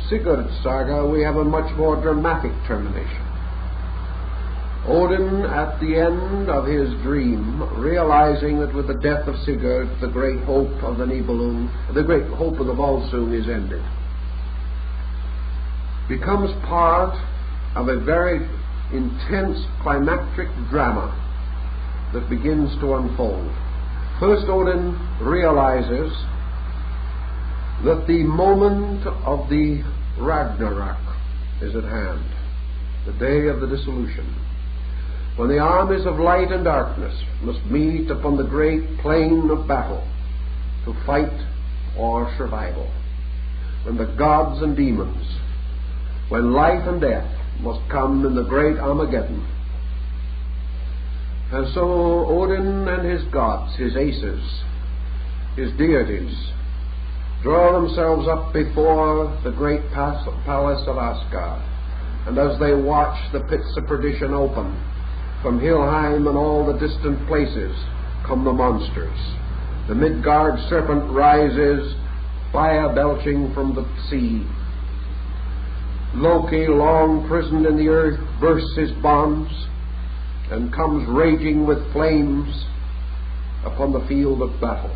Sigurd Saga, we have a much more dramatic termination. Odin, at the end of his dream, realizing that with the death of Sigurd, the great hope of the Nibelung, the great hope of the Volsung is ended, becomes part of a very intense climactic drama that begins to unfold. First, Odin realizes that the moment of the Ragnarok is at hand, the day of the dissolution, when the armies of light and darkness must meet upon the great plain of battle to fight or survival, when the gods and demons, when life and death must come in the great Armageddon. And so Odin and his gods, his aces, his deities, draw themselves up before the great palace of Asgard, and as they watch the pits of perdition open, from Helheim and all the distant places come the monsters. The Midgard serpent rises, fire belching from the sea. Loki, long prisoned in the earth, bursts his bonds and comes raging with flames upon the field of battle.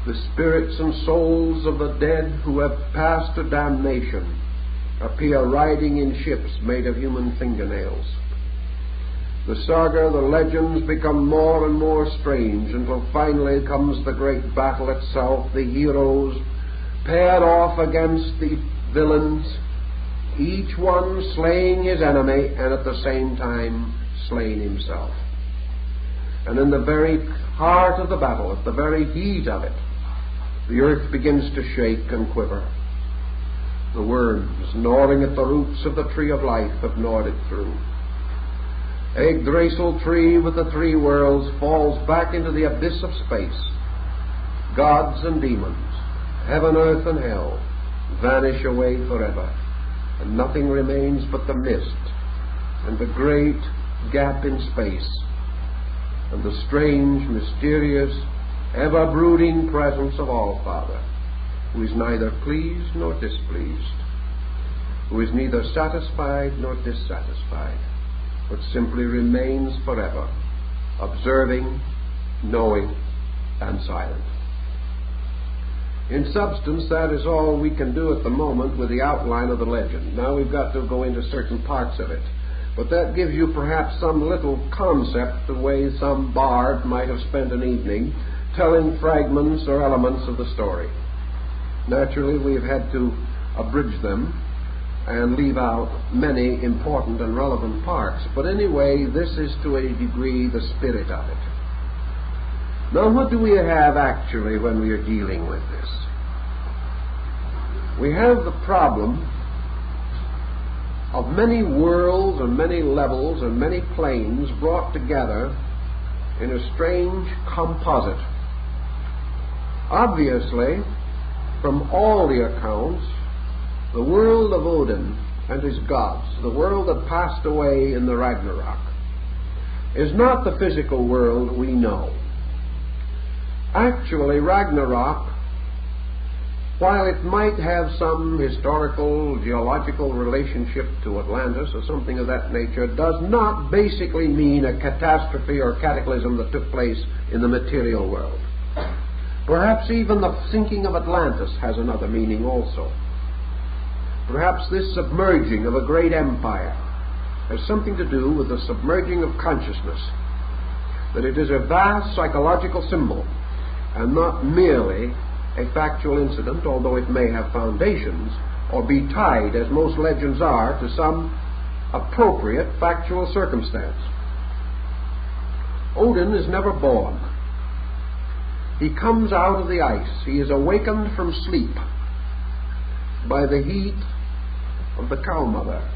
The spirits and souls of the dead who have passed to damnation appear riding in ships made of human fingernails. The saga, the legends become more and more strange until finally comes the great battle itself, the heroes paired off against the villains, each one slaying his enemy and at the same time slaying himself. And in the very heart of the battle, at the very heat of it, the earth begins to shake and quiver. The worms, gnawing at the roots of the tree of life, have gnawed it through. Yggdrasil tree with the three worlds falls back into the abyss of space. Gods and demons, heaven, earth, and hell vanish away forever, and nothing remains but the mist and the great gap in space and the strange, mysterious, ever-brooding presence of All-Father, who is neither pleased nor displeased, who is neither satisfied nor dissatisfied, but simply remains forever, observing, knowing, and silent. In substance, that is all we can do at the moment with the outline of the legend. Now we've got to go into certain parts of it. But that gives you perhaps some little concept the way some bard might have spent an evening telling fragments or elements of the story. Naturally, we've had to abridge them and leave out many important and relevant parts. But anyway, this is to a degree the spirit of it. Now, what do we have actually when we are dealing with this? We have the problem of many worlds and many levels and many planes brought together in a strange composite. Obviously, from all the accounts, the world of Odin and his gods, the world that passed away in the Ragnarok, is not the physical world we know. Actually, Ragnarok, while it might have some historical, geological relationship to Atlantis or something of that nature, does not basically mean a catastrophe or cataclysm that took place in the material world. Perhaps even the sinking of Atlantis has another meaning also. Perhaps this submerging of a great empire has something to do with the submerging of consciousness, that it is a vast psychological symbol and not merely a factual incident, although it may have foundations or be tied, as most legends are, to some appropriate factual circumstance. Odin is never born. He comes out of the ice. He is awakened from sleep by the heat of the cow mother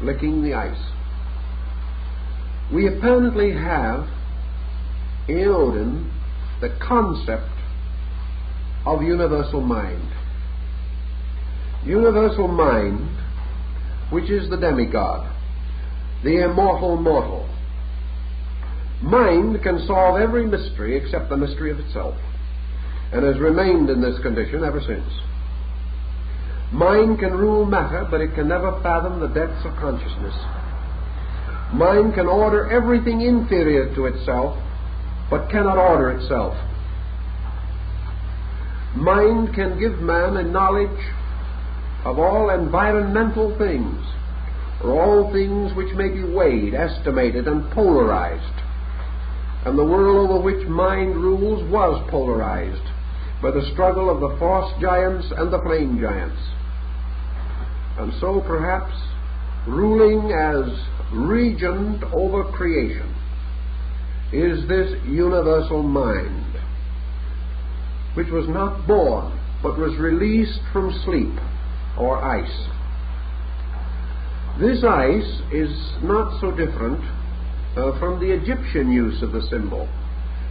licking the ice. We apparently have in Odin the concept of universal mind. Universal mind, which is the demigod, the immortal mortal. Mind can solve every mystery except the mystery of itself, and has remained in this condition ever since. Mind can rule matter, but it can never fathom the depths of consciousness. Mind can order everything inferior to itself, but cannot order itself. Mind can give man a knowledge of all environmental things, or all things which may be weighed, estimated, and polarized. And the world over which mind rules was polarized by the struggle of the frost giants and the flame giants. And so perhaps ruling as regent over creation is this universal mind, which was not born, but was released from sleep, or ice. This ice is not so different from the Egyptian use of the symbol,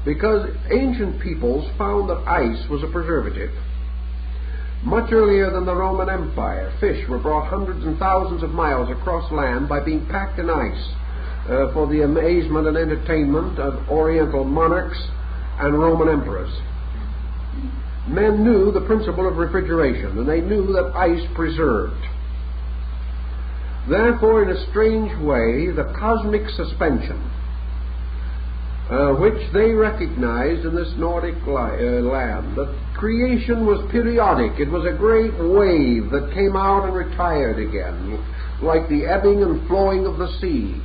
because ancient peoples found that ice was a preservative. Much earlier than the Roman Empire, fish were brought hundreds and thousands of miles across land by being packed in ice for the amazement and entertainment of Oriental monarchs and Roman emperors. Men knew the principle of refrigeration, and they knew that ice preserved. Therefore, in a strange way, the cosmic suspension, which they recognized in this Nordic land, that creation was periodic. It was a great wave that came out and retired again, like the ebbing and flowing of the sea.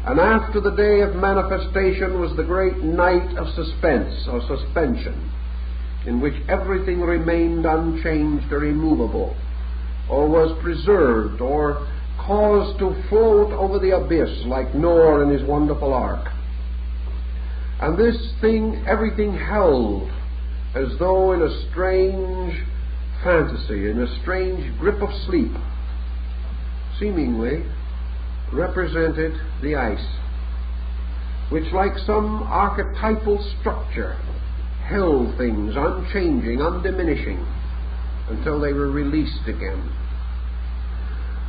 And after the day of manifestation was the great night of suspense, or suspension, in which everything remained unchanged or immovable, or was preserved, or caused to float over the abyss like Noah in his wonderful ark. And this thing, everything held as though in a strange fantasy, in a strange grip of sleep, seemingly represented the ice, which like some archetypal structure held things unchanging, undiminishing, until they were released again.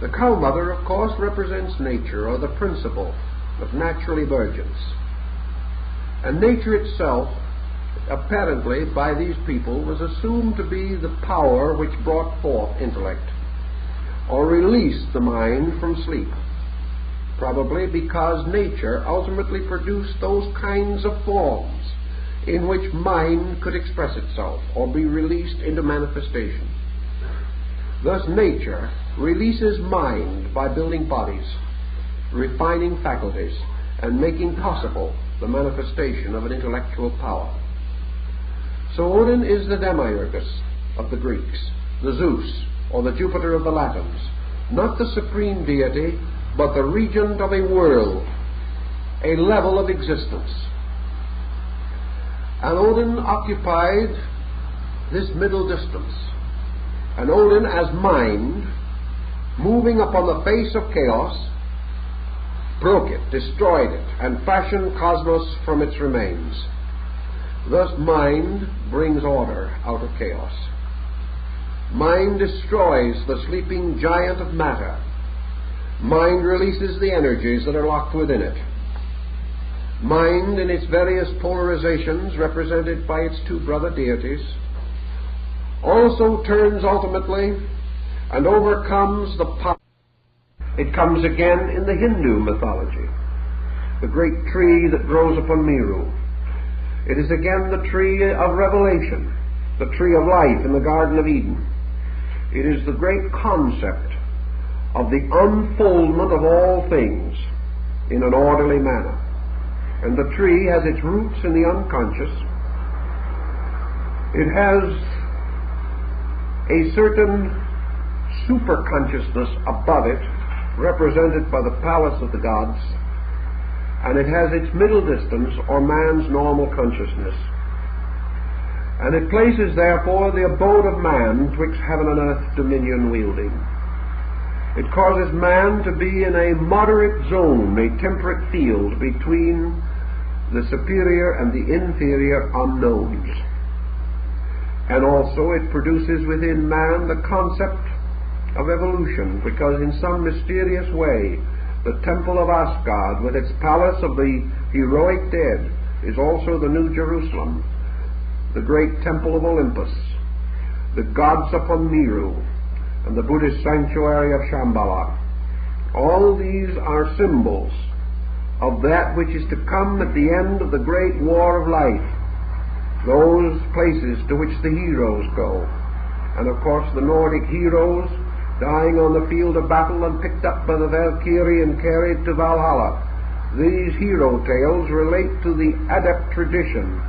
The cow mother, of course, represents nature, or the principle of natural emergence. And nature itself, apparently by these people, was assumed to be the power which brought forth intellect, or released the mind from sleep, probably because nature ultimately produced those kinds of forms in which mind could express itself or be released into manifestation. Thus nature releases mind by building bodies, refining faculties, and making possible the manifestation of an intellectual power. So Odin is the demiurgus of the Greeks, the Zeus, or the Jupiter of the Latins, not the supreme deity, but the regent of a world, a level of existence. And Odin occupied this middle distance. And Odin, as mind, moving upon the face of chaos, broke it, destroyed it, and fashioned cosmos from its remains. Thus mind brings order out of chaos. Mind destroys the sleeping giant of matter. Mind releases the energies that are locked within it. Mind, in its various polarizations, represented by its two brother deities, also turns ultimately and overcomes the power. It comes again in the Hindu mythology, the great tree that grows upon Meru. It is again the tree of revelation, the tree of life in the Garden of Eden. It is the great concept of the unfoldment of all things in an orderly manner. And the tree has its roots in the unconscious. It has a certain superconsciousness above it, represented by the palace of the gods, and it has its middle distance, or man's normal consciousness. And it places, therefore, the abode of man twixt heaven and earth dominion wielding. It causes man to be in a moderate zone, a temperate field between the superior and the inferior unknowns. And also it produces within man the concept of evolution, because in some mysterious way the temple of Asgard, with its palace of the heroic dead, is also the New Jerusalem, the great temple of Olympus, the gods upon Meru, and the Buddhist sanctuary of Shambhala. All these are symbols of that which is to come at the end of the great war of life, those places to which the heroes go. And of course the Nordic heroes, dying on the field of battle and picked up by the Valkyrie and carried to Valhalla. These hero tales relate to the adept tradition,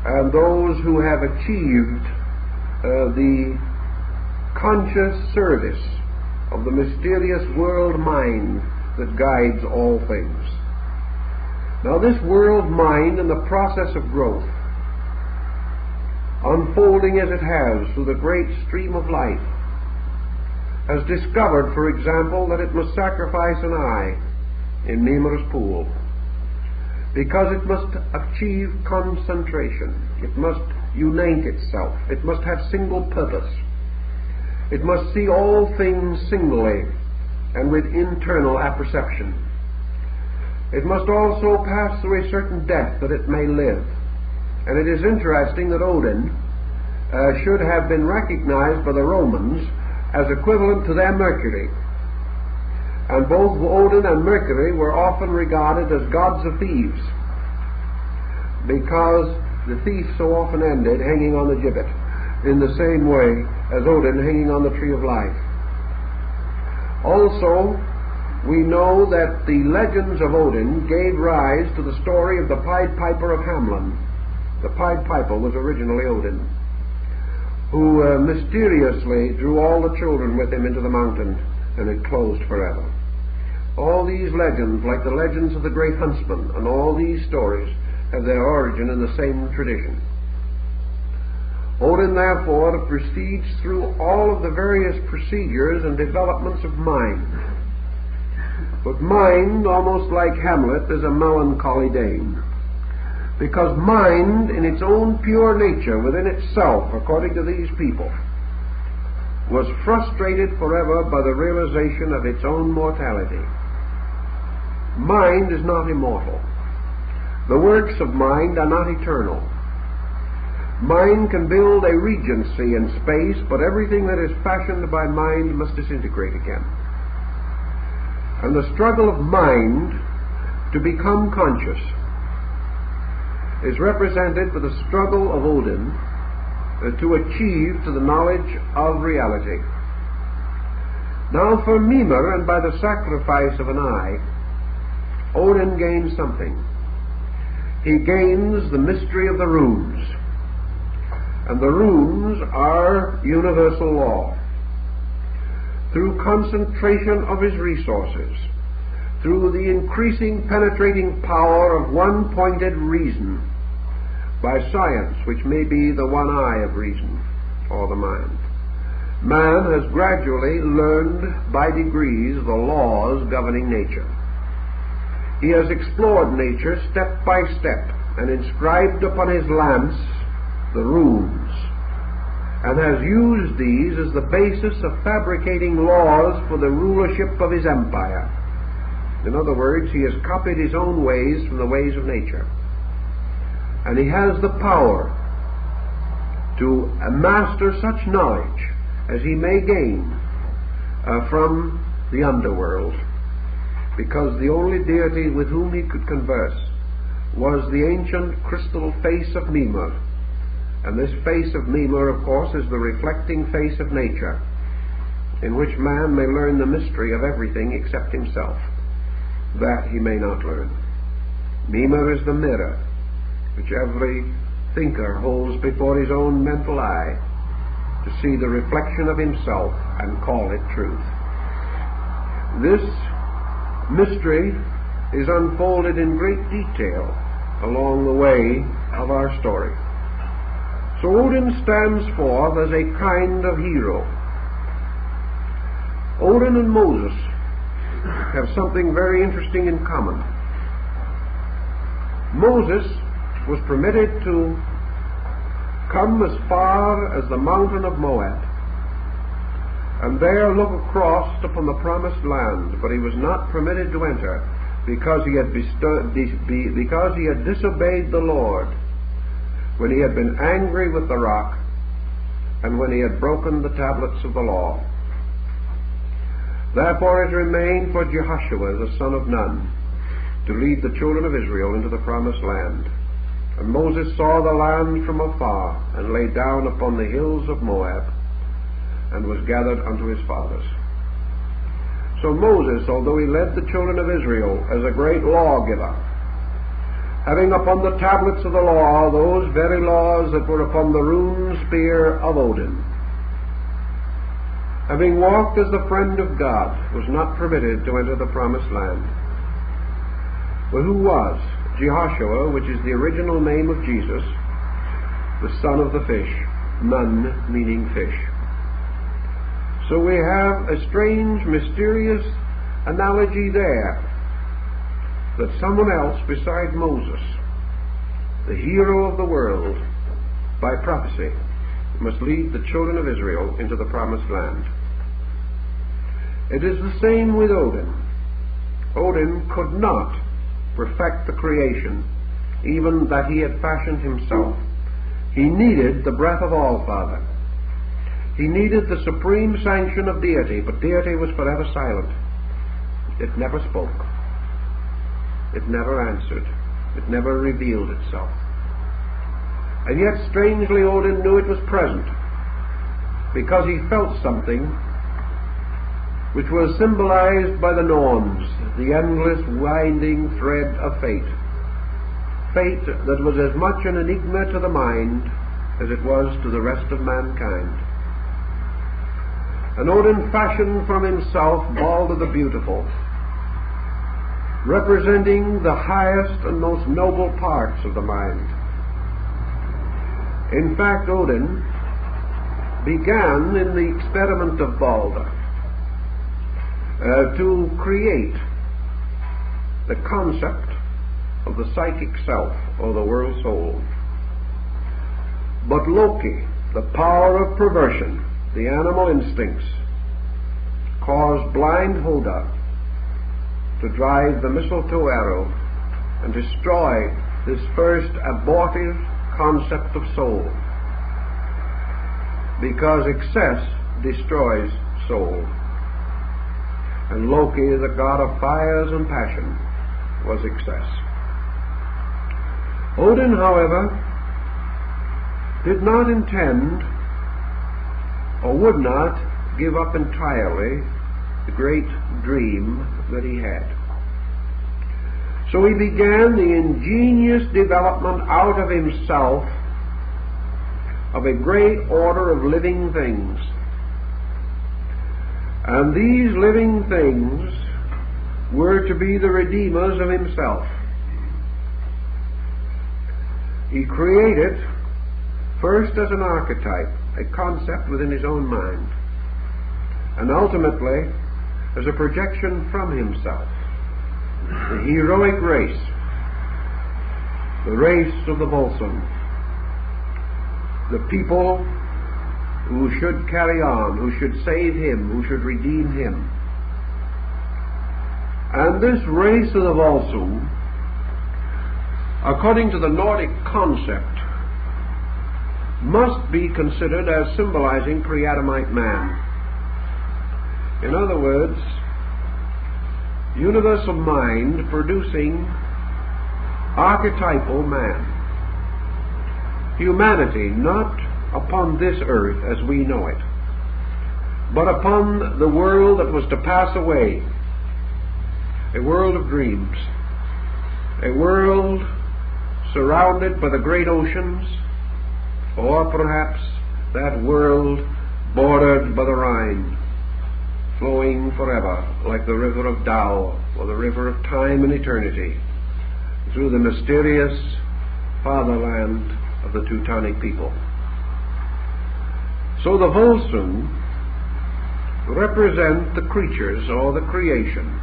and those who have achieved the conscious service of the mysterious world mind that guides all things. Now this world mind, in the process of growth, unfolding as it has through the great stream of life, has discovered, for example, that it must sacrifice an eye in Mimer's pool, because it must achieve concentration. It must unite itself. It must have single purpose. It must see all things singly and with internal apperception. It must also pass through a certain death that it may live. And it is interesting that Odin should have been recognized by the Romans as equivalent to their Mercury. And both Odin and Mercury were often regarded as gods of thieves, because the thief so often ended hanging on the gibbet, in the same way as Odin hanging on the tree of life. Also, we know that the legends of Odin gave rise to the story of the Pied Piper of Hamelin. The Pied Piper was originally Odin, who mysteriously drew all the children with him into the mountain, and it closed forever. All these legends, like the legends of the great huntsman, and all these stories have their origin in the same tradition. Odin, therefore, proceeds through all of the various procedures and developments of mind. But mind, almost like Hamlet, is a melancholy dame, because mind, in its own pure nature, within itself, according to these people, was frustrated forever by the realization of its own mortality. Mind is not immortal. The works of mind are not eternal. Mind can build a regency in space, but everything that is fashioned by mind must disintegrate again. And the struggle of mind to become conscious is represented by the struggle of Odin to achieve to the knowledge of reality. Now for Mimir, and by the sacrifice of an eye, Odin gains something. He gains the mystery of the runes. And the runes are universal law. Through concentration of his resources, through the increasing penetrating power of one pointed reason, by science, which may be the one eye of reason, or the mind, man has gradually learned by degrees the laws governing nature. He has explored nature step by step, and inscribed upon his lance the runes. and has used these as the basis of fabricating laws for the rulership of his empire. In other words, he has copied his own ways from the ways of nature. And he has the power to master such knowledge as he may gain from the underworld, because the only deity with whom he could converse was the ancient crystal face of Mimer. And this face of Mimer, of course, is the reflecting face of nature, in which man may learn the mystery of everything except himself. That he may not learn. Mimer is the mirror which every thinker holds before his own mental eye to see the reflection of himself and call it truth. This mystery is unfolded in great detail along the way of our story. So Odin stands forth as a kind of hero. Odin and Moses have something very interesting in common. Moses was permitted to come as far as the mountain of Moab and there look across upon the promised land, but he was not permitted to enter because he had disobeyed the Lord when he had been angry with the rock and when he had broken the tablets of the law. Therefore it remained for Jehoshua the son of Nun to lead the children of Israel into the promised land. And Moses saw the land from afar, and lay down upon the hills of Moab, and was gathered unto his fathers. So Moses, although he led the children of Israel as a great lawgiver, having upon the tablets of the law those very laws that were upon the rune spear of Odin, having walked as the friend of God, was not permitted to enter the promised land. Well, who was? Jehoshua, which is the original name of Jesus, the son of the fish, Nun meaning fish. So we have a strange, mysterious analogy there, that someone else beside Moses, the hero of the world, by prophecy, must lead the children of Israel into the promised land. It is the same with Odin. Odin could not perfect the creation, even that he had fashioned himself. He needed the breath of All-Father. He needed the supreme sanction of deity, but deity was forever silent. It never spoke. It never answered. It never revealed itself. And yet, strangely, Odin knew it was present, because he felt something which was symbolized by the Norns, the endless winding thread of fate. Fate that was as much an enigma to the mind as it was to the rest of mankind. And Odin fashioned from himself Balder the Beautiful, representing the highest and most noble parts of the mind. In fact, Odin began in the experiment of Balder to create the concept of the psychic self, or the world soul. But Loki, the power of perversion, the animal instincts, caused blind Hoda to drive the mistletoe arrow and destroy this first abortive concept of soul, because excess destroys soul. And Loki, the god of fires and passion, was excess. Odin, however, did not intend or would not give up entirely the great dream that he had. So he began the ingenious development out of himself of a great order of living things. And these living things were to be the redeemers of himself. He created, first as an archetype, a concept within his own mind, and ultimately as a projection from himself, the heroic race, the race of the Volsung, the people who should carry on, who should save him, who should redeem him. And this race of the Volsung, according to the Nordic concept, must be considered as symbolizing pre-Adamite man. In other words, universal mind producing archetypal man. Humanity not upon this earth as we know it, but upon the world that was to pass away, a world of dreams, a world surrounded by the great oceans, or perhaps that world bordered by the Rhine, flowing forever like the river of Tao, or the river of time and eternity, through the mysterious fatherland of the Teutonic people. So the Volsung represent the creatures or the creation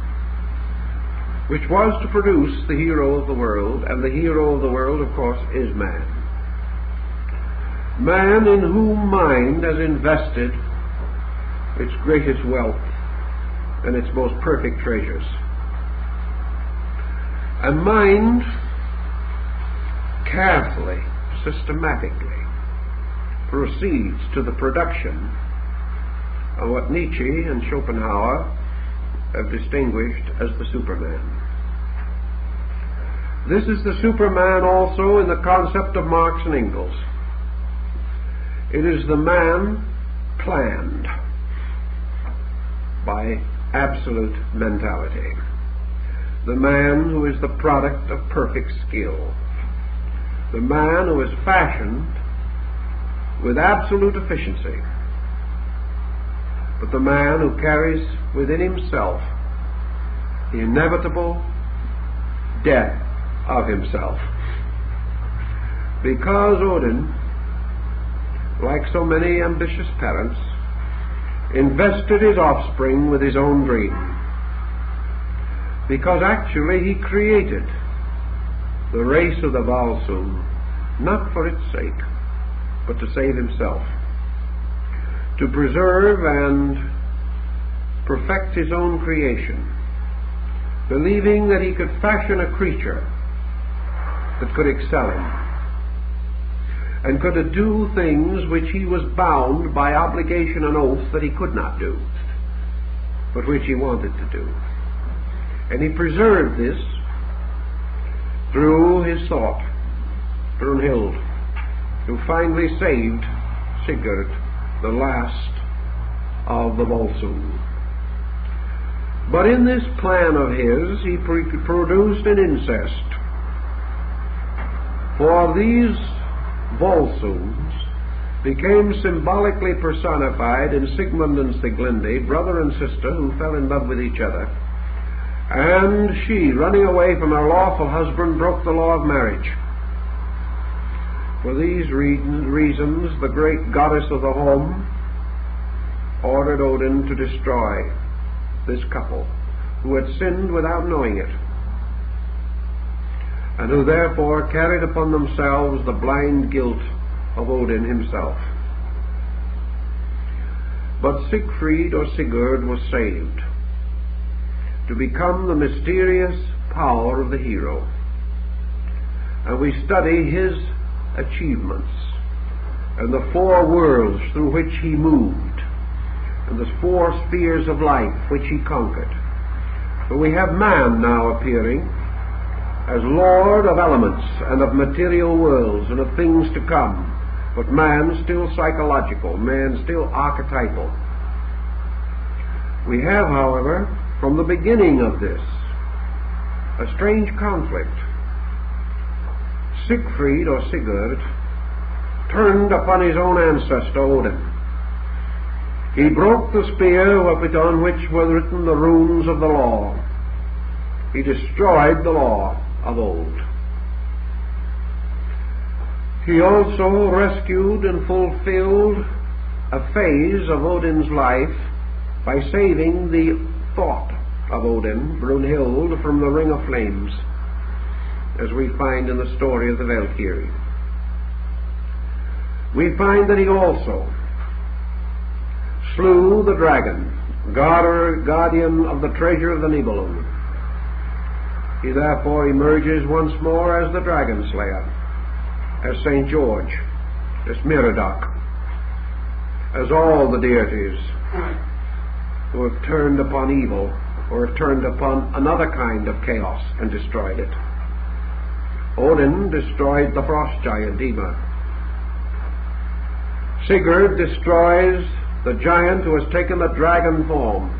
which was to produce the hero of the world, and the hero of the world, of course, is man. Man in whom mind has invested its greatest wealth and its most perfect treasures. And mind carefully, systematically proceeds to the production of what Nietzsche and Schopenhauer have distinguished as the Superman. This is the Superman also in the concept of Marx and Engels. It is the man planned by absolute mentality. The man who is the product of perfect skill. The man who is fashioned with absolute efficiency. But the man who carries within himself the inevitable death of himself. Because Odin, like so many ambitious parents, invested his offspring with his own dream. Because actually he created the race of the Volsung not for its sake, but to save himself, to preserve and perfect his own creation, believing that he could fashion a creature that could excel him and could do things which he was bound by obligation and oath that he could not do, but which he wanted to do. And he preserved this through his thought, Brunhild, who finally saved Sigurd, the last of the Volsung. But in this plan of his, he produced an incest. For these Volsungs became symbolically personified in Sigmund and Sieglinde, brother and sister who fell in love with each other. And she, running away from her lawful husband, broke the law of marriage. For these reasons, the great goddess of the home ordered Odin to destroy this couple who had sinned without knowing it, and who therefore carried upon themselves the blind guilt of Odin himself. But Siegfried or Sigurd was saved to become the mysterious power of the hero. And we study his achievements and the four worlds through which he moved and the four spheres of life which he conquered. For we have man now appearing as Lord of elements and of material worlds and of things to come, but man still psychological, man still archetypal. We have, however, from the beginning of this, a strange conflict. Siegfried or Sigurd turned upon his own ancestor Odin. He broke the spear on which were written the runes of the law. He destroyed the law of old. He also rescued and fulfilled a phase of Odin's life by saving the thought of Odin, Brunhild, from the ring of flames, as we find in the story of the Valkyrie. We find that he also slew the dragon, guardian of the treasure of the Nibelung. He therefore emerges once more as the dragon slayer, as St. George, as Merodach, as all the deities who have turned upon evil or have turned upon another kind of chaos and destroyed it. Odin destroyed the frost giant Ymir. Sigurd destroys the giant who has taken the dragon form,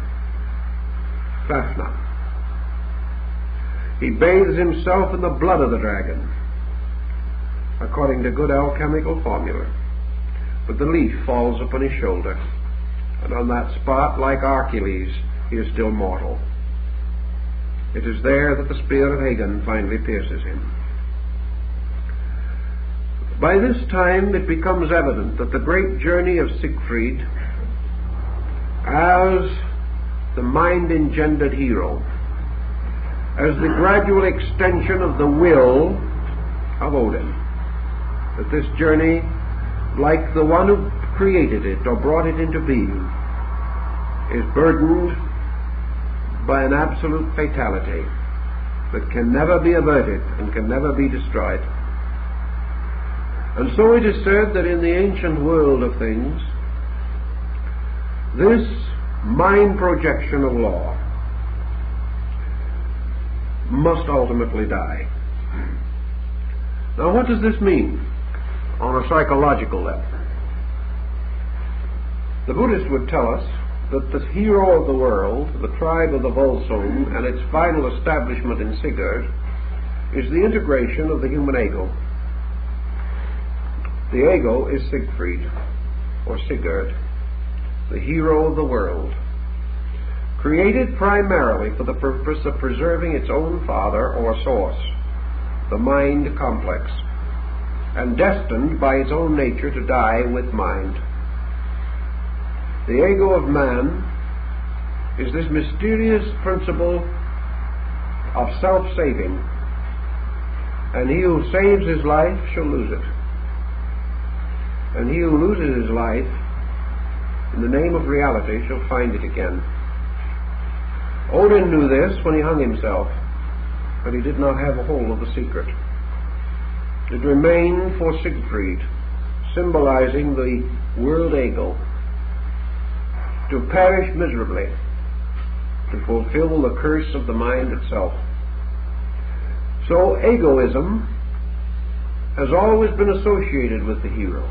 Fafnir. He bathes himself in the blood of the dragon, according to good alchemical formula. But the leaf falls upon his shoulder, and on that spot, like Achilles, he is still mortal. It is there that the spear of Hagen finally pierces him. By this time it becomes evident that the great journey of Siegfried as the mind-engendered hero, as the gradual extension of the will of Odin, that this journey, like the one who created it or brought it into being, is burdened by an absolute fatality that can never be averted and can never be destroyed. And so it is said that in the ancient world of things, this mind projection of law must ultimately die. Now, what does this mean on a psychological level? The Buddhist would tell us that the hero of the world, the tribe of the Volsung, and its final establishment in Sigurd, is the integration of the human ego. The ego is Siegfried, or Sigurd, the hero of the world, created primarily for the purpose of preserving its own father or source, the mind complex, and destined by its own nature to die with mind. The ego of man is this mysterious principle of self-saving, and he who saves his life shall lose it, and he who loses his life in the name of reality shall find it again. Odin knew this when he hung himself, but he did not have a hold of the secret. It remained for Siegfried, symbolizing the world ego, to perish miserably, to fulfill the curse of the mind itself. So egoism has always been associated with the hero.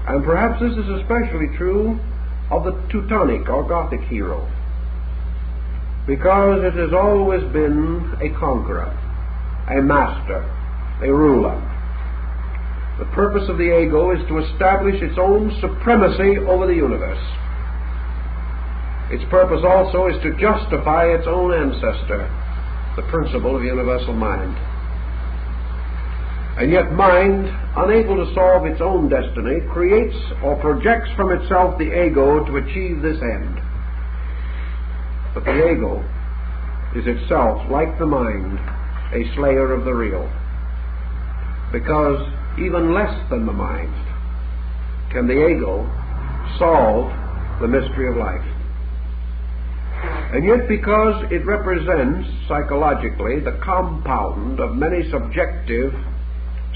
And perhaps this is especially true of the Teutonic or Gothic hero, because it has always been a conqueror, a master, a ruler. The purpose of the ego is to establish its own supremacy over the universe. Its purpose also is to justify its own ancestor, the principle of universal mind. And yet mind, unable to solve its own destiny, creates or projects from itself the ego to achieve this end. But the ego is itself, like the mind, a slayer of the real, because even less than the mind can the ego solve the mystery of life. And yet, because it represents psychologically the compound of many subjective,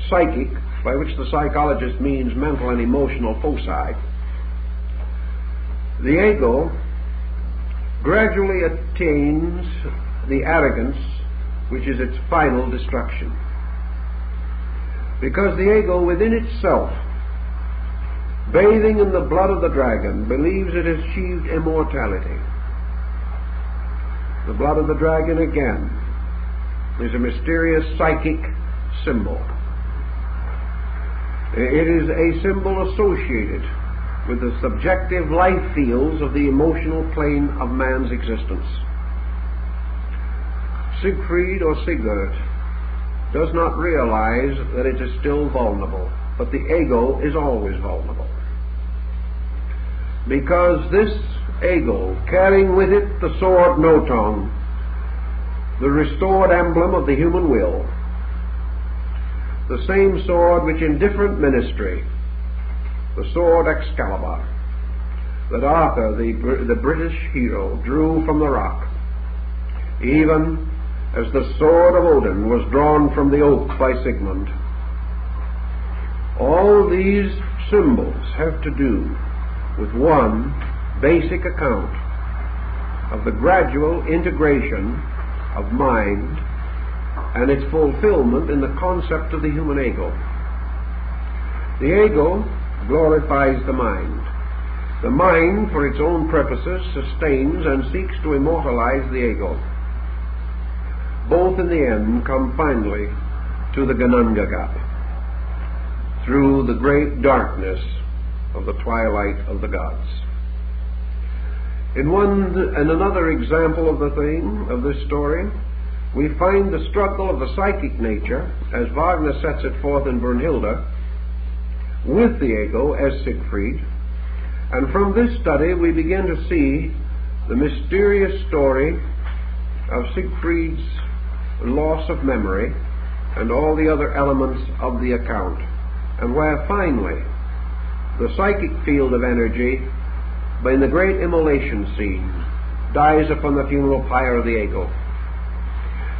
psychic, by which the psychologist means mental and emotional foci, the ego gradually attains the arrogance which is its final destruction. Because the ego within itself, bathing in the blood of the dragon, believes it has achieved immortality. The blood of the dragon, again, is a mysterious psychic symbol. It is a symbol associated with the subjective life fields of the emotional plane of man's existence. Siegfried or Sigurd does not realize that it is still vulnerable, but the ego is always vulnerable. Because this ego, carrying with it the sword Noton, the restored emblem of the human will, the same sword which in different ministry, the sword Excalibur, that Arthur, the British hero, drew from the rock, even as the sword of Odin was drawn from the oak by Sigmund. All these symbols have to do with one basic account of the gradual integration of mind and its fulfillment in the concept of the human ego. The ego glorifies the mind. The mind, for its own purposes, sustains and seeks to immortalize the ego. Both in the end come finally to the Gananga gap, through the great darkness of the twilight of the gods. In another example of the theme of this story, we find the struggle of the psychic nature, as Wagner sets it forth in Brunhilde, with the ego as Siegfried, and from this study we begin to see the mysterious story of Siegfried's loss of memory and all the other elements of the account, and where finally the psychic field of energy, in the great immolation scene, dies upon the funeral pyre of the ego.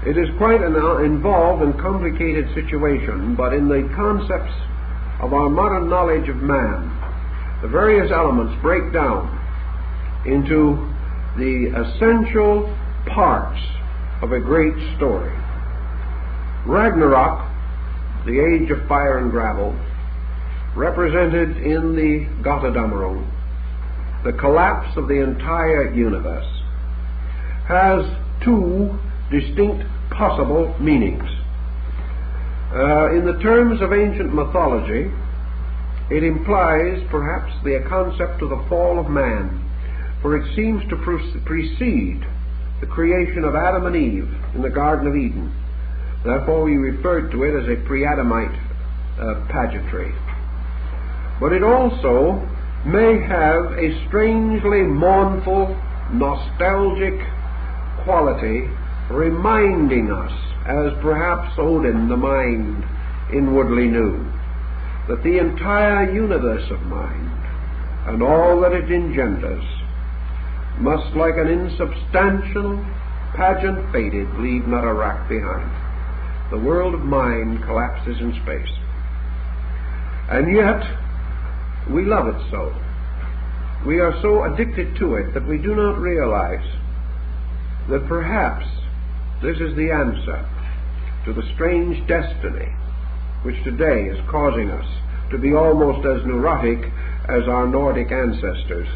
It is quite an involved and complicated situation, but in the concepts of our modern knowledge of man, the various elements break down into the essential parts of a great story. Ragnarok, the age of fire and gravel, represented in the Götterdämmerung, the collapse of the entire universe, has two distinct possible meanings. In the terms of ancient mythology, it implies perhaps the concept of the fall of man, for it seems to precede the creation of Adam and Eve in the Garden of Eden. Therefore we referred to it as a pre-Adamite pageantry. But it also may have a strangely mournful, nostalgic quality, reminding us, as perhaps Odin the mind inwardly knew, that the entire universe of mind and all that it engenders must, like an insubstantial pageant faded, leave not a rack behind. The world of mind collapses in space. And yet, we love it so. We are so addicted to it that we do not realize that perhaps this is the answer to the strange destiny which today is causing us to be almost as neurotic as our Nordic ancestors.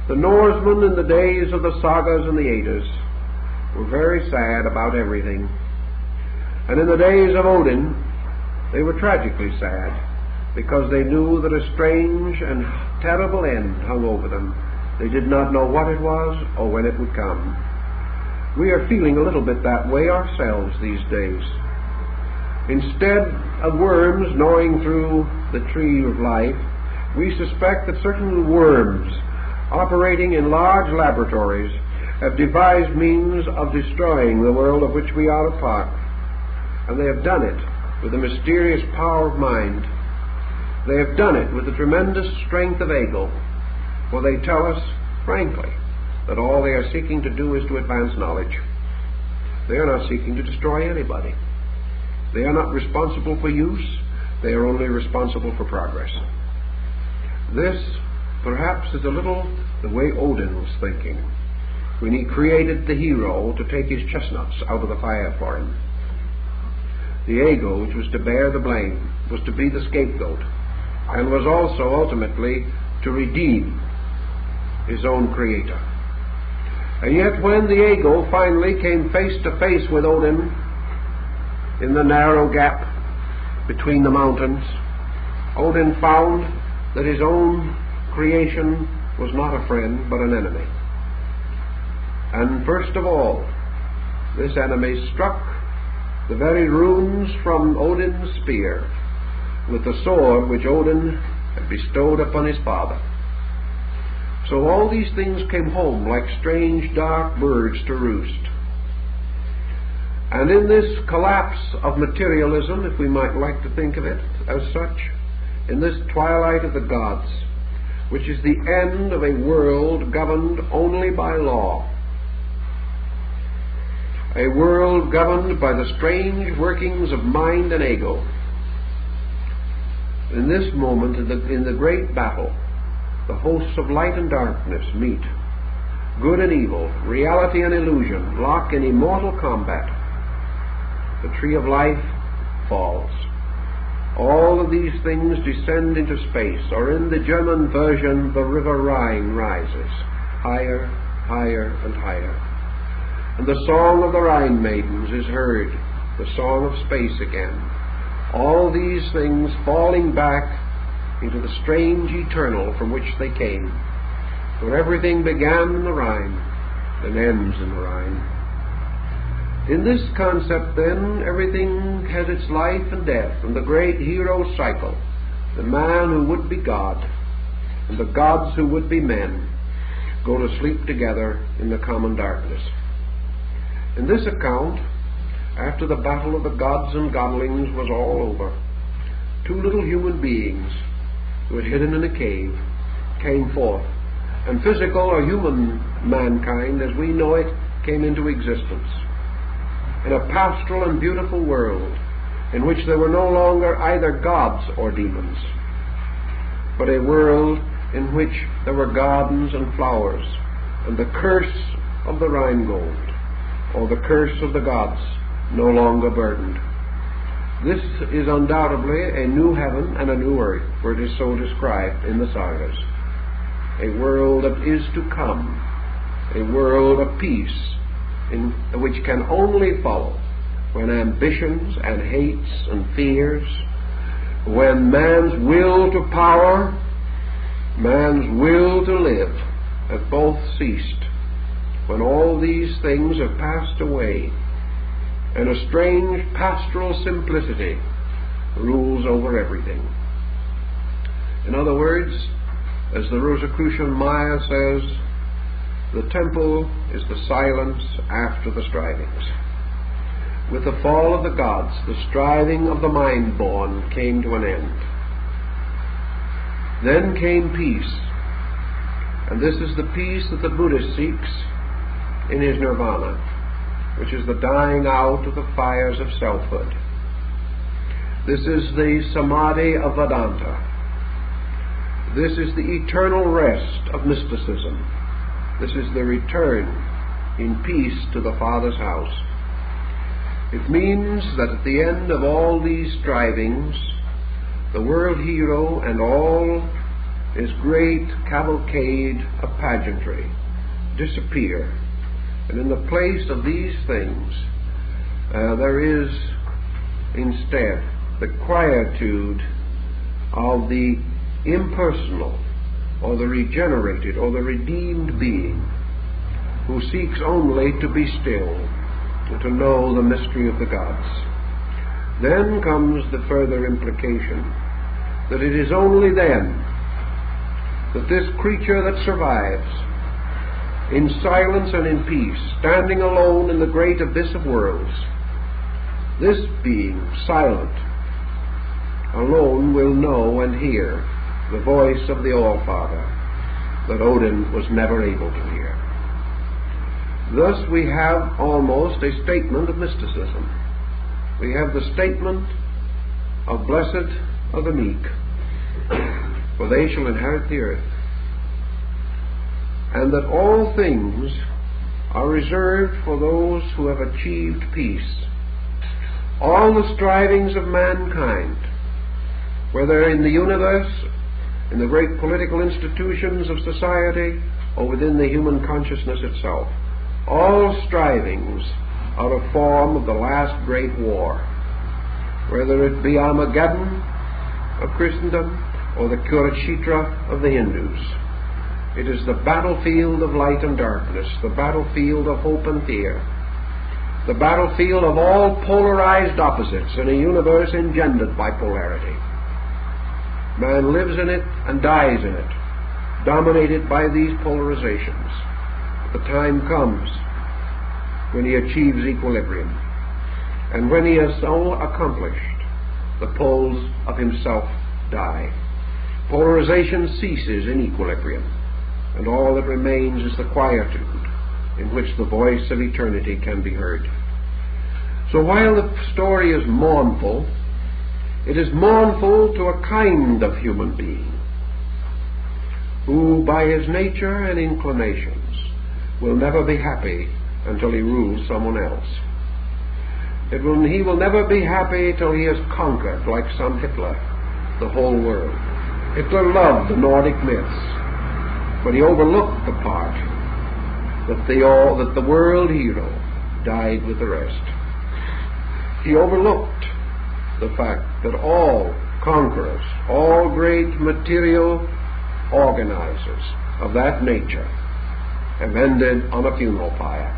The Norsemen in the days of the sagas and the Eddas were very sad about everything. And in the days of Odin, they were tragically sad, because they knew that a strange and terrible end hung over them. They did not know what it was or when it would come. We are feeling a little bit that way ourselves these days. Instead of worms gnawing through the tree of life, we suspect that certain worms operating in large laboratories have devised means of destroying the world of which we are a part. And they have done it with the mysterious power of mind. They have done it with the tremendous strength of ego, for they tell us, frankly, that all they are seeking to do is to advance knowledge. They are not seeking to destroy anybody. They are not responsible for use. They are only responsible for progress. This, perhaps, is a little the way Odin was thinking when he created the hero to take his chestnuts out of the fire for him. The ego, which was to bear the blame, was to be the scapegoat, and was also ultimately to redeem his own creator. And yet when the ego finally came face to face with Odin in the narrow gap between the mountains, Odin found that his own creation was not a friend but an enemy. And first of all, this enemy struck the very runes from Odin's spear with the sword which Odin had bestowed upon his father. So all these things came home like strange dark birds to roost. And in this collapse of materialism, if we might like to think of it as such, in this twilight of the gods, which is the end of a world governed only by law, a world governed by the strange workings of mind and ego. In this moment, in the great battle, the hosts of light and darkness meet. Good and evil, reality and illusion, lock in immortal combat. The tree of life falls. All of these things descend into space, or in the German version, the river Rhine rises, higher, higher, and higher. And the song of the Rhine maidens is heard, the song of space again. All these things falling back into the strange eternal from which they came, where everything began in the Rhine and ends in the Rhine. In this concept, then, everything has its life and death, and the great hero cycle, the man who would be God, and the gods who would be men, go to sleep together in the common darkness. In this account, after the battle of the gods and godlings was all over, two little human beings who had hidden in a cave came forth, and physical or human mankind as we know it came into existence, in a pastoral and beautiful world in which there were no longer either gods or demons, but a world in which there were gardens and flowers, and the curse of the Rhine gold, or the curse of the gods, no longer burdened. This is undoubtedly a new heaven and a new earth, for it is so described in the sagas. A world that is to come, a world of peace, which can only follow when ambitions and hates and fears, when man's will to power, man's will to live, have both ceased, when all these things have passed away, and a strange pastoral simplicity rules over everything. In other words, as the Rosicrucian Maya says, the temple is the silence after the strivings. With the fall of the gods, the striving of the mind-born came to an end. Then came peace, and this is the peace that the Buddhist seeks in his nirvana, which is the dying out of the fires of selfhood. This is the samadhi of Vedanta. This is the eternal rest of mysticism. This is the return in peace to the Father's house. It means that at the end of all these strivings, the world hero and all his great cavalcade of pageantry disappear. And in the place of these things, there is instead the quietude of the impersonal, or the regenerated, or the redeemed being, who seeks only to be still, and to know the mystery of the gods. Then comes the further implication that it is only then that this creature that survives, in silence and in peace, standing alone in the great abyss of worlds, this being, silent, alone will know and hear the voice of the All-Father that Odin was never able to hear. Thus we have almost a statement of mysticism. We have the statement of blessed are the meek, for they shall inherit the earth, and that all things are reserved for those who have achieved peace. All the strivings of mankind, whether in the universe, in the great political institutions of society, or within the human consciousness itself, all strivings are a form of the last great war, whether it be Armageddon of Christendom or the Kurukshetra of the Hindus. It is the battlefield of light and darkness, the battlefield of hope and fear, the battlefield of all polarized opposites in a universe engendered by polarity. Man lives in it and dies in it, dominated by these polarizations. The time comes when he achieves equilibrium, and when he has so accomplished, the poles of himself die. Polarization ceases in equilibrium, and all that remains is the quietude in which the voice of eternity can be heard. So while the story is mournful, it is mournful to a kind of human being who, by his nature and inclinations, will never be happy until he rules someone else. He will never be happy till he has conquered, like some Hitler, the whole world. Hitler loved the Nordic myths, but he overlooked the part that the world hero died with the rest. He overlooked the fact that all conquerors, all great material organizers of that nature have ended on a funeral pyre,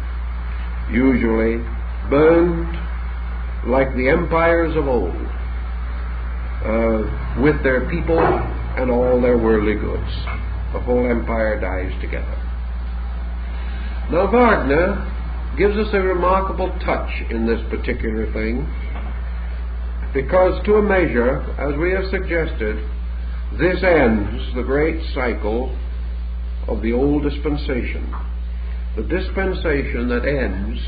usually burned like the empires of old, with their people and all their worldly goods. The whole empire dies together. Now Wagner gives us a remarkable touch in this particular thing, because to a measure, as we have suggested, this ends the great cycle of the old dispensation, the dispensation that ends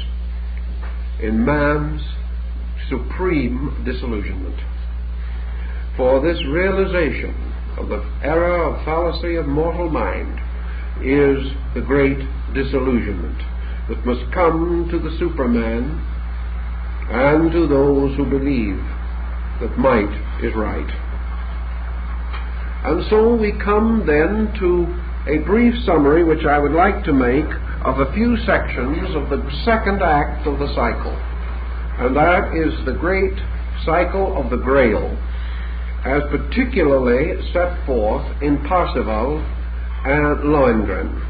in man's supreme disillusionment. For this realization of the error of fallacy of mortal mind is the great disillusionment that must come to the Superman and to those who believe that might is right. And so we come then to a brief summary, which I would like to make, of a few sections of the second act of the cycle. And that is the great cycle of the Grail, as particularly set forth in Parzival and Lohengrin.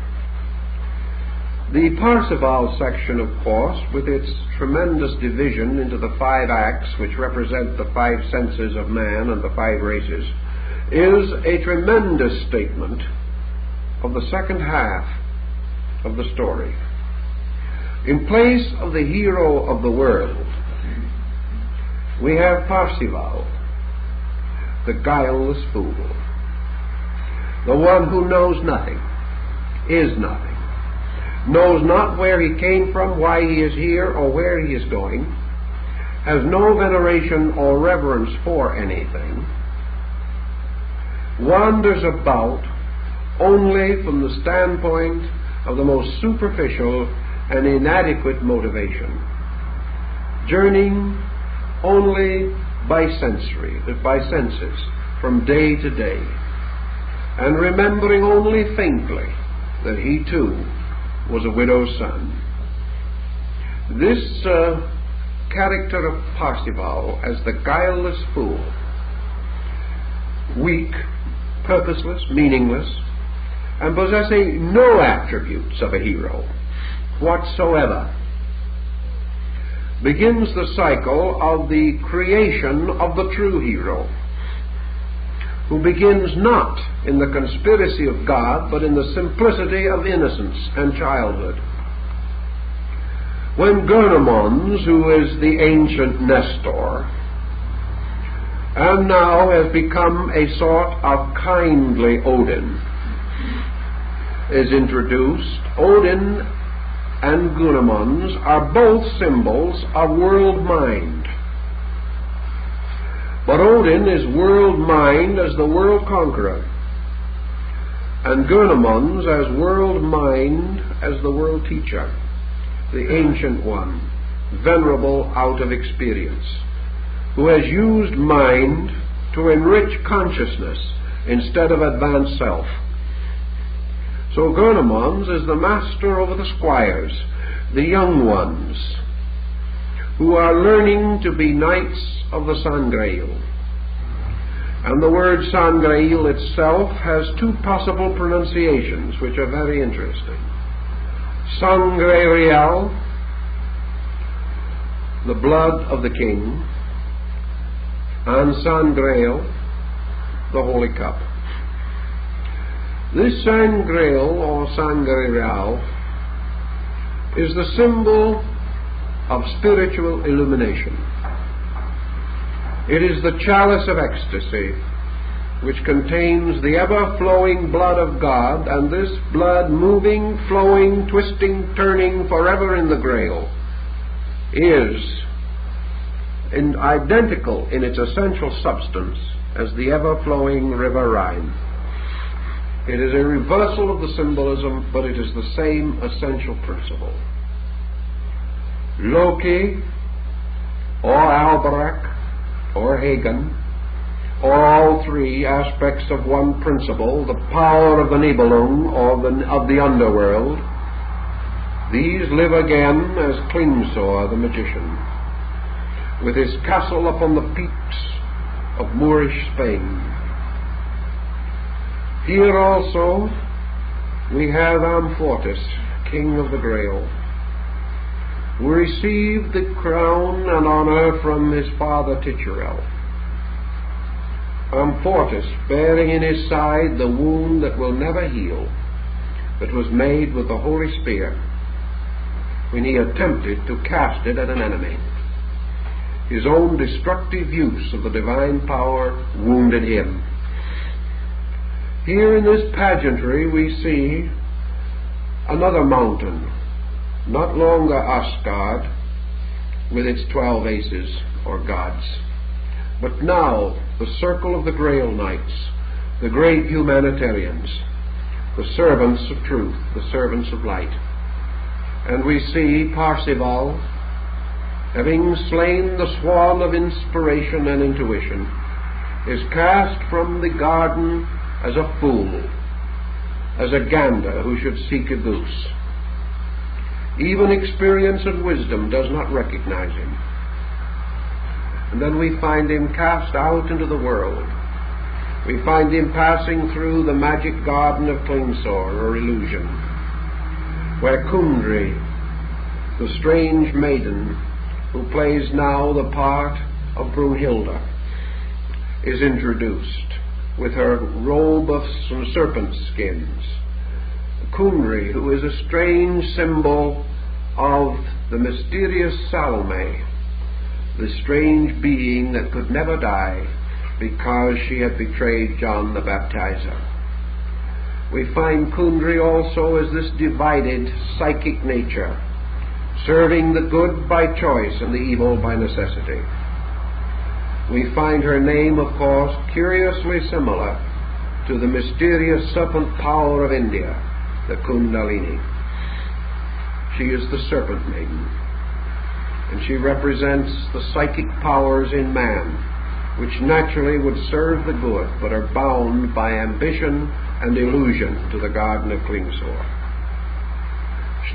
The Parzival section, of course, with its tremendous division into the 5 acts which represent the 5 senses of man and the 5 races, is a tremendous statement of the second half of the story. In place of the hero of the world, we have Parzival, the guileless fool, the one who knows nothing, is nothing, knows not where he came from, why he is here, or where he is going, has no veneration or reverence for anything, wanders about only from the standpoint of the most superficial and inadequate motivation, journeying only by senses from day to day, and remembering only faintly that he too was a widow's son. This character of Parzival as the guileless fool, weak, purposeless, meaningless, and possessing no attributes of a hero whatsoever, begins the cycle of the creation of the true hero, who begins not in the conspiracy of God, but in the simplicity of innocence and childhood. When Gurnemanz, who is the ancient Nestor, and now has become a sort of kindly Odin, is introduced, Odin and Gurnemanz are both symbols of world mind. But Odin is world mind as the world conqueror, and Gurnemanz as world mind as the world teacher, the ancient one, venerable out of experience, who has used mind to enrich consciousness instead of advance self. So Gurnemanz is the master over the squires, the young ones, who are learning to be knights of the Sangreil. And the word Sangreil itself has 2 possible pronunciations which are very interesting. Sangreal, the blood of the king, and Sangreil, the holy cup. This Sangreil or Sangreal is the symbol of spiritual illumination. It is the chalice of ecstasy which contains the ever-flowing blood of God, and this blood moving, flowing, twisting, turning forever in the Grail, is identical in its essential substance as the ever-flowing river Rhine. It is a reversal of the symbolism, but it is the same essential principle. Loki, or Alberach, or Hagen, or all three aspects of one principle, the power of the Nibelung, or of the underworld, these live again as Klingsor the magician, with his castle upon the peaks of Moorish Spain. Here also we have Amfortas, king of the Grail, who received the crown and honor from his father Titurel. Amfortas, bearing in his side the wound that will never heal, that was made with the holy spear when he attempted to cast it at an enemy. His own destructive use of the divine power wounded him. Here in this pageantry we see another mountain, not longer Asgard with its 12 aces or gods, but now the circle of the Grail Knights, the great humanitarians, the servants of truth, the servants of light. And we see Parsifal, having slain the swan of inspiration and intuition, is cast from the garden as a fool, as a gander who should seek a goose. Even experience and wisdom does not recognize him. And then we find him cast out into the world. We find him passing through the magic garden of Klingsor, or illusion, where Kundry, the strange maiden who plays now the part of Brunhilde, is introduced with her robe of serpent skins. Kundry, who is a strange symbol of the mysterious Salome, the strange being that could never die because she had betrayed John the Baptizer. We find Kundry also as this divided psychic nature, serving the good by choice and the evil by necessity. We find her name, of course, curiously similar to the mysterious serpent power of India, the Kundalini. She is the serpent maiden, and she represents the psychic powers in man, which naturally would serve the good, but are bound by ambition and illusion to the garden of Klingsor.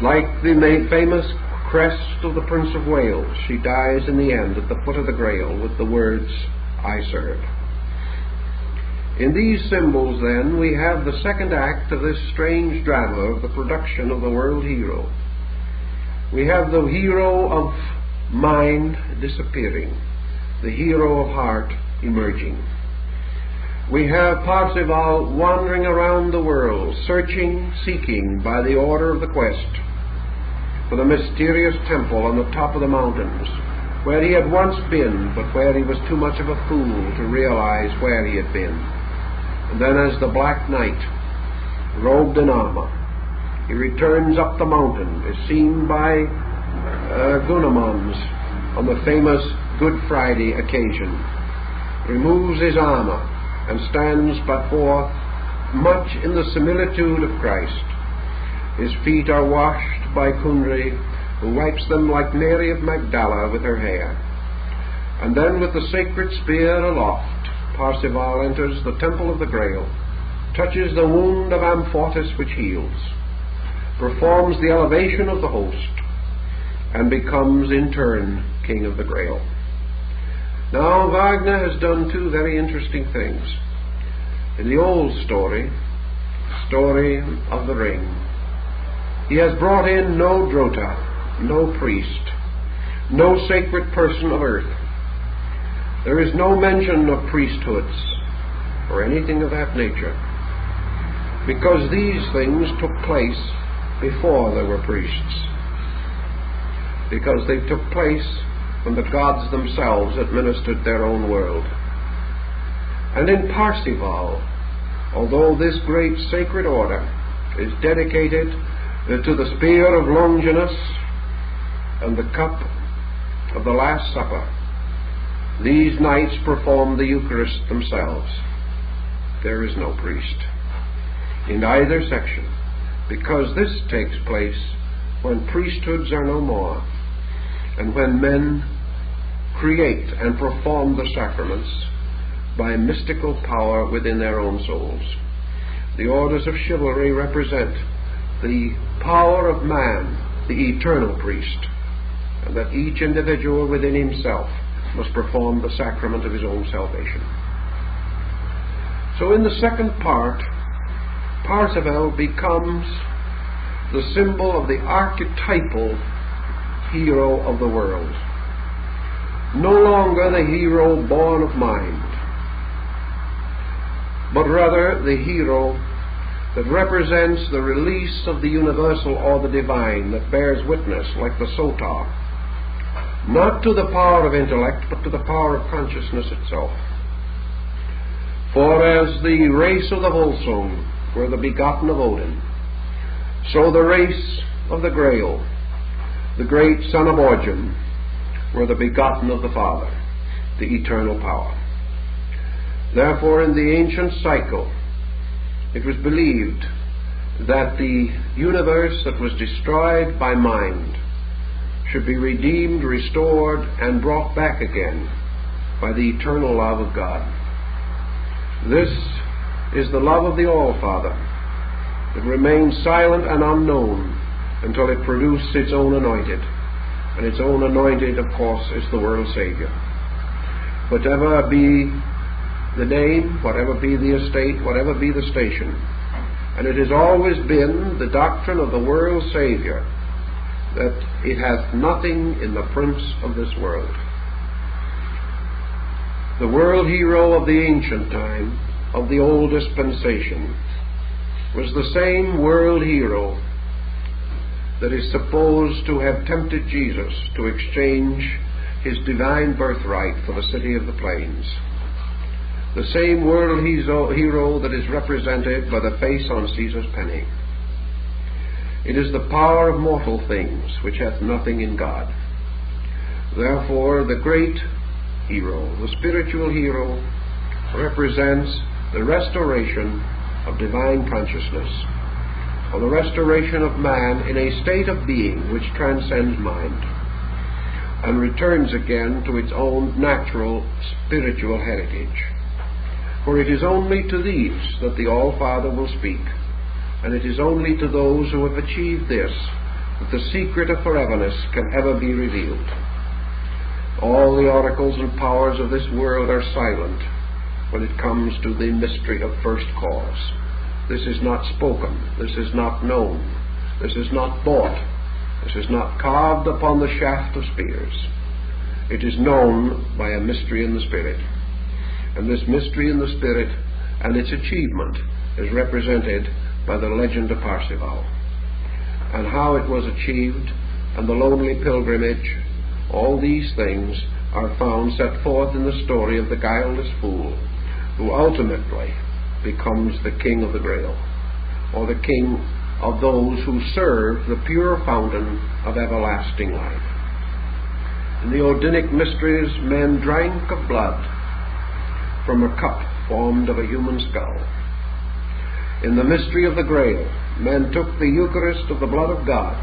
Like the famous crest of the Prince of Wales, she dies in the end at the foot of the Grail with the words, "I serve." In these symbols, then, we have the second act of this strange drama of the production of the world hero. We have the hero of mind disappearing, the hero of heart emerging. We have Parsifal wandering around the world, searching, seeking by the order of the quest for the mysterious temple on the top of the mountains, where he had once been, but where he was too much of a fool to realize where he had been. And then as the Black Knight, robed in armor, he returns up the mountain, is seen by Gunamons on the famous Good Friday occasion, removes his armor and stands before much in the similitude of Christ. His feet are washed by Kundry, who wipes them like Mary of Magdala with her hair. And then with the sacred spear aloft, Parsifal enters the temple of the Grail, touches the wound of Amfortas which heals, performs the elevation of the host, and becomes in turn King of the Grail. Now Wagner has done two very interesting things. In the old story of the Ring, he has brought in no Drota, no priest, no sacred person of earth. There is no mention of priesthoods or anything of that nature, because these things took place before there were priests, because they took place when the gods themselves administered their own world. And in Parsival, although this great sacred order is dedicated to the spear of Longinus and the cup of the Last Supper, these knights perform the Eucharist themselves. There is no priest in either section, because this takes place when priesthoods are no more, and when men create and perform the sacraments by mystical power within their own souls. The orders of chivalry represent the power of man, the eternal priest, and that each individual within himself must perform the sacrament of his own salvation. So in the second part, Parzival becomes the symbol of the archetypal hero of the world. No longer the hero born of mind, but rather the hero that represents the release of the universal or the divine, that bears witness, like the sotar, not to the power of intellect, but to the power of consciousness itself. For as the race of the Volsung were the begotten of Odin, so the race of the Grail, the great son of Orgin, were the begotten of the Father, the eternal power. Therefore, in the ancient cycle, it was believed that the universe that was destroyed by mind should be redeemed, restored, and brought back again by the eternal love of God. This is the love of the All-Father. It remains silent and unknown until it produced its own anointed. And its own anointed, of course, is the world Savior. Whatever be the name, whatever be the estate, whatever be the station, and it has always been the doctrine of the world Savior that it hath nothing in the prince of this world. The world hero of the ancient time, of the old dispensation, was the same world hero that is supposed to have tempted Jesus to exchange his divine birthright for the city of the plains. The same world hero that is represented by the face on Caesar's penny. It is the power of mortal things which hath nothing in God. Therefore, the great hero, the spiritual hero, represents the restoration of divine consciousness, or the restoration of man in a state of being which transcends mind and returns again to its own natural spiritual heritage. For it is only to these that the All-Father will speak, and it is only to those who have achieved this that the secret of foreverness can ever be revealed. All the oracles and powers of this world are silent when it comes to the mystery of first cause. This is not spoken, this is not known, this is not thought, this is not carved upon the shaft of spears. It is known by a mystery in the Spirit. And this mystery in the Spirit and its achievement is represented by the legend of Parzival. And how it was achieved, and the lonely pilgrimage, all these things are found set forth in the story of the guileless fool, who ultimately becomes the king of the Grail, or the king of those who serve the pure fountain of everlasting life. In the Odinic mysteries, men drank of blood from a cup formed of a human skull. In the mystery of the Grail, men took the Eucharist of the blood of God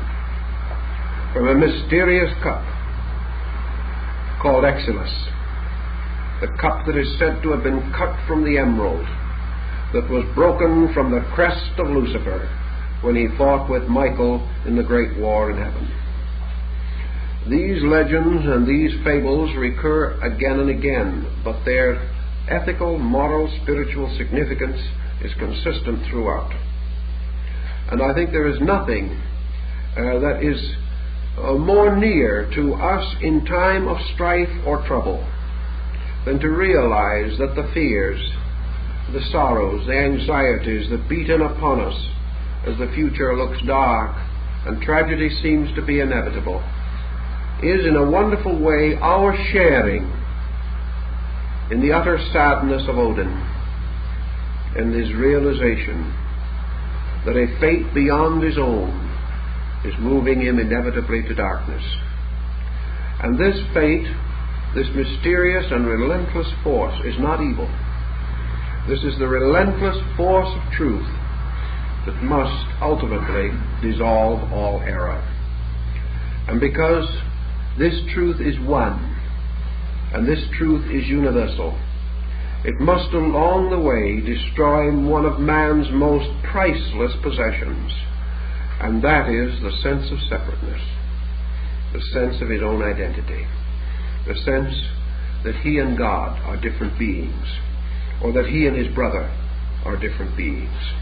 from a mysterious cup called Exilus, the cup that is said to have been cut from the emerald that was broken from the crest of Lucifer when he fought with Michael in the great war in heaven. These legends and these fables recur again and again, but their ethical, moral, spiritual significance is consistent throughout. And I think there is nothing that is more near to us in time of strife or trouble than to realize that the fears, the sorrows, the anxieties that beat in upon us as the future looks dark and tragedy seems to be inevitable is in a wonderful way our sharing in the utter sadness of Odin, in his realization that a fate beyond his own is moving him inevitably to darkness. And this fate, this mysterious and relentless force, is not evil. This is the relentless force of truth that must ultimately dissolve all error. And because this truth is one, and this truth is universal, it must along the way destroy one of man's most priceless possessions, and that is the sense of separateness, the sense of his own identity, the sense that he and God are different beings, or that he and his brother are different beings,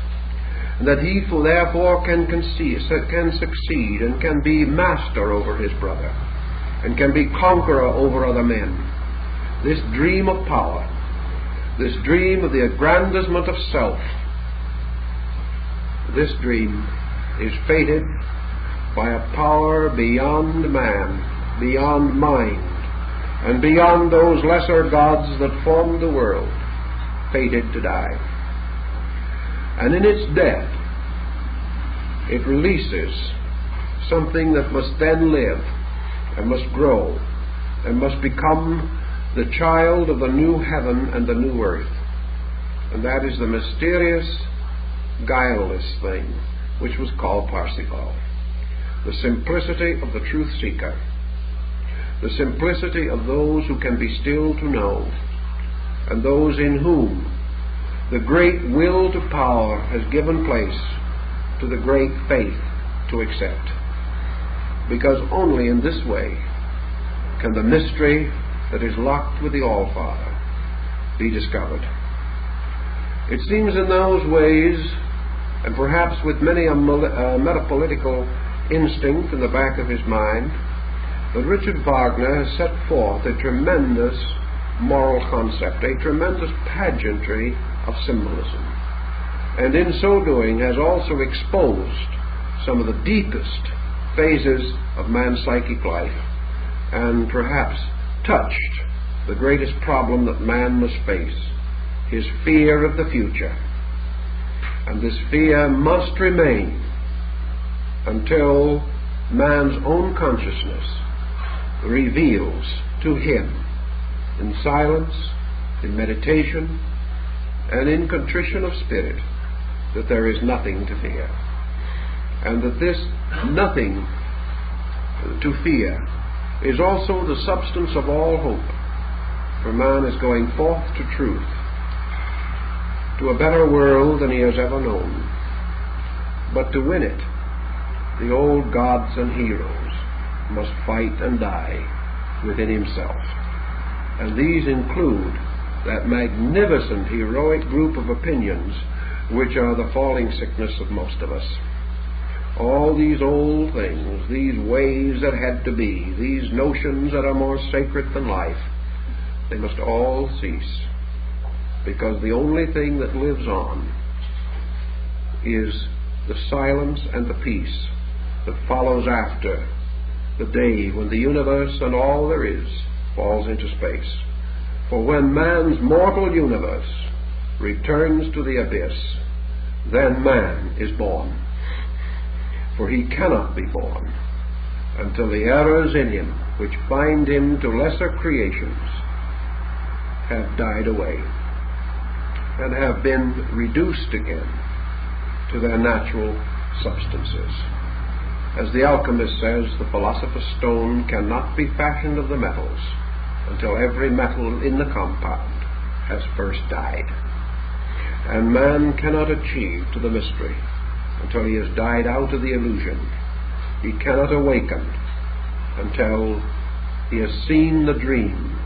and that he therefore can succeed and can be master over his brother and can be conqueror over other men. This dream of power, this dream of the aggrandizement of self, this dream is fated by a power beyond man, beyond mind, and beyond those lesser gods that formed the world, fated to die. And in its death, it releases something that must then live and must grow and must become the child of the new heaven and the new earth. And that is the mysterious, guileless thing which was called Parsifal. The simplicity of the truth seeker. The simplicity of those who can be still to know, and those in whom the great will to power has given place to the great faith to accept. Because only in this way can the mystery that is locked with the All-Father be discovered. It seems in those ways, and perhaps with many a metapolitical instinct in the back of his mind, that Richard Wagner has set forth a tremendous moral concept, a tremendous pageantry of symbolism, and in so doing has also exposed some of the deepest phases of man's psychic life, and perhaps touched the greatest problem that man must face, his fear of the future. And this fear must remain until man's own consciousness reveals to him, in silence, in meditation, and in contrition of spirit, that there is nothing to fear, and that this nothing to fear is also the substance of all hope, for man is going forth to truth, to a better world than he has ever known. But to win it, the old gods and heroes must fight and die within himself. And these include that magnificent heroic group of opinions which are the falling sickness of most of us. All these old things, these ways that had to be, these notions that are more sacred than life, they must all cease, because the only thing that lives on is the silence and the peace that follows after the day when the universe and all there is falls into space. For when man's mortal universe returns to the abyss, then man is born. For he cannot be born until the errors in him which bind him to lesser creations have died away and have been reduced again to their natural substances. As the alchemist says, the philosopher's stone cannot be fashioned of the metals until every metal in the compound has first died. And man cannot achieve to the mystery until he has died out of the illusion. He cannot awaken until he has seen the dream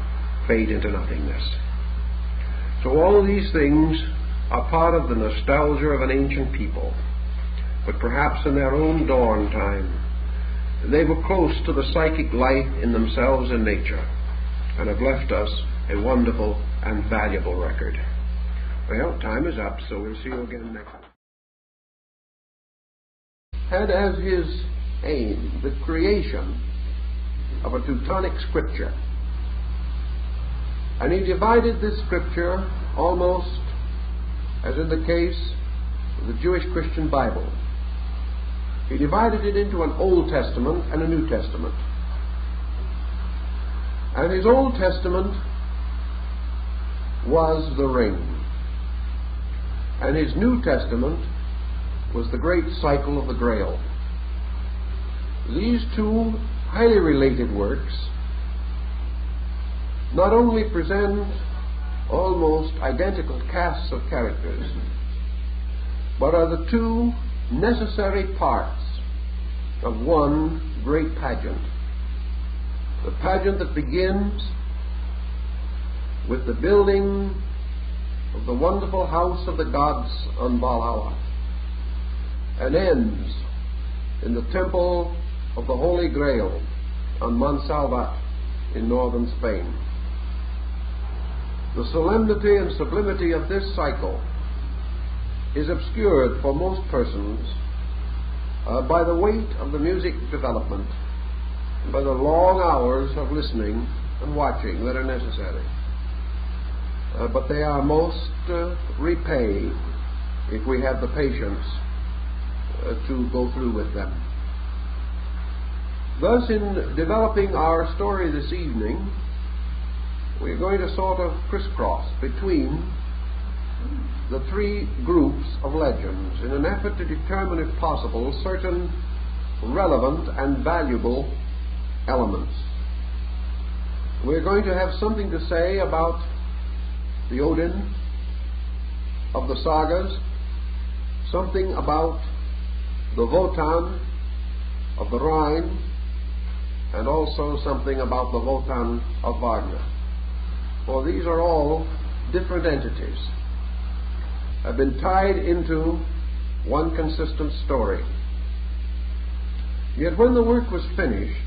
fade into nothingness. So all these things are part of the nostalgia of an ancient people, but perhaps in their own dawn time they were close to the psychic life in themselves and nature, and have left us a wonderful and valuable record. Well, time is up, so we'll see you again next time. Had as his aim the creation of a Teutonic scripture And he divided this scripture almost as in the case of the Jewish Christian Bible. He divided it into an Old Testament and a New Testament. And his Old Testament was the ring. And his New Testament was the great cycle of the Grail. These two highly related works not only present almost identical casts of characters, but are the two necessary parts of one great pageant. The pageant that begins with the building of the wonderful house of the gods on Valhalla and ends in the temple of the Holy Grail on Montsalvat in northern Spain. The solemnity and sublimity of this cycle is obscured for most persons by the weight of the music development and by the long hours of listening and watching that are necessary. But they are most repaid if we have the patience to go through with them. Thus, in developing our story this evening, we're going to sort of crisscross between the three groups of legends in an effort to determine, if possible, certain relevant and valuable elements. We're going to have something to say about the Odin of the sagas, something about the Wotan of the Rhine, and also something about the Wotan of Wagner. For these are all different entities, have been tied into one consistent story. Yet when the work was finished,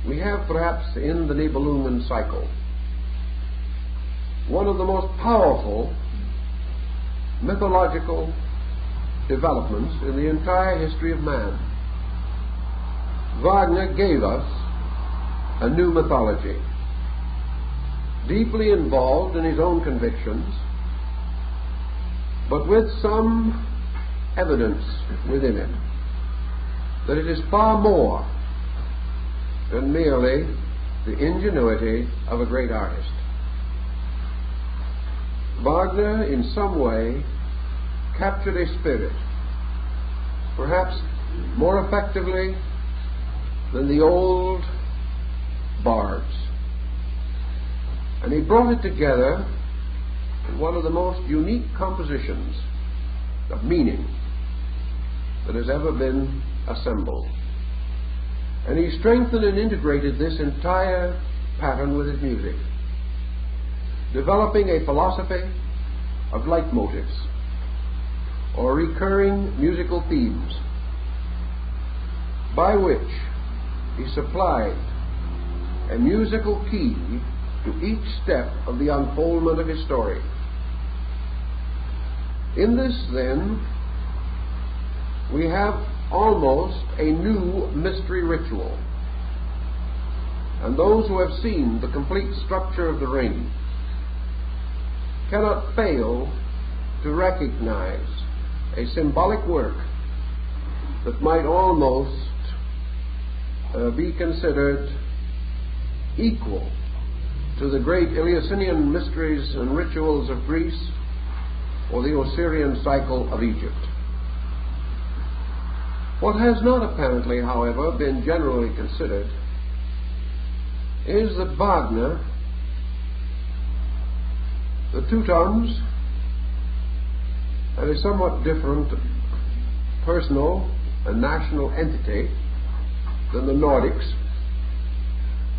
we have perhaps in the Nibelungen cycle one of the most powerful mythological developments in the entire history of man. Wagner gave us a new mythology, deeply involved in his own convictions, but with some evidence within it that it is far more than merely the ingenuity of a great artist. Wagner, in some way, captured a spirit, perhaps more effectively than the old bards. And he brought it together in one of the most unique compositions of meaning that has ever been assembled. And he strengthened and integrated this entire pattern with his music, developing a philosophy of leitmotifs, or recurring musical themes, by which he supplied a musical key to each step of the unfoldment of his story. In this, then, we have almost a new mystery ritual. And those who have seen the complete structure of the ring cannot fail to recognize a symbolic work that might almost be considered equal to the great Eleusinian mysteries and rituals of Greece or the Osirian cycle of Egypt. What has not apparently, however, been generally considered is that Wagner, the Teutons, are a somewhat different personal and national entity than the Nordics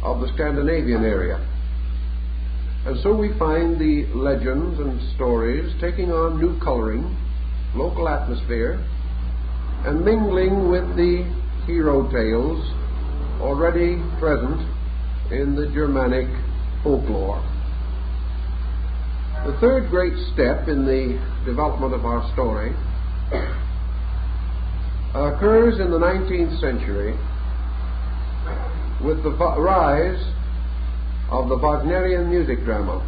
of the Scandinavian area. And so we find the legends and stories taking on new coloring, local atmosphere, and mingling with the hero tales already present in the Germanic folklore. The third great step in the development of our story occurs in the 19th century with the rise of the Wagnerian music drama.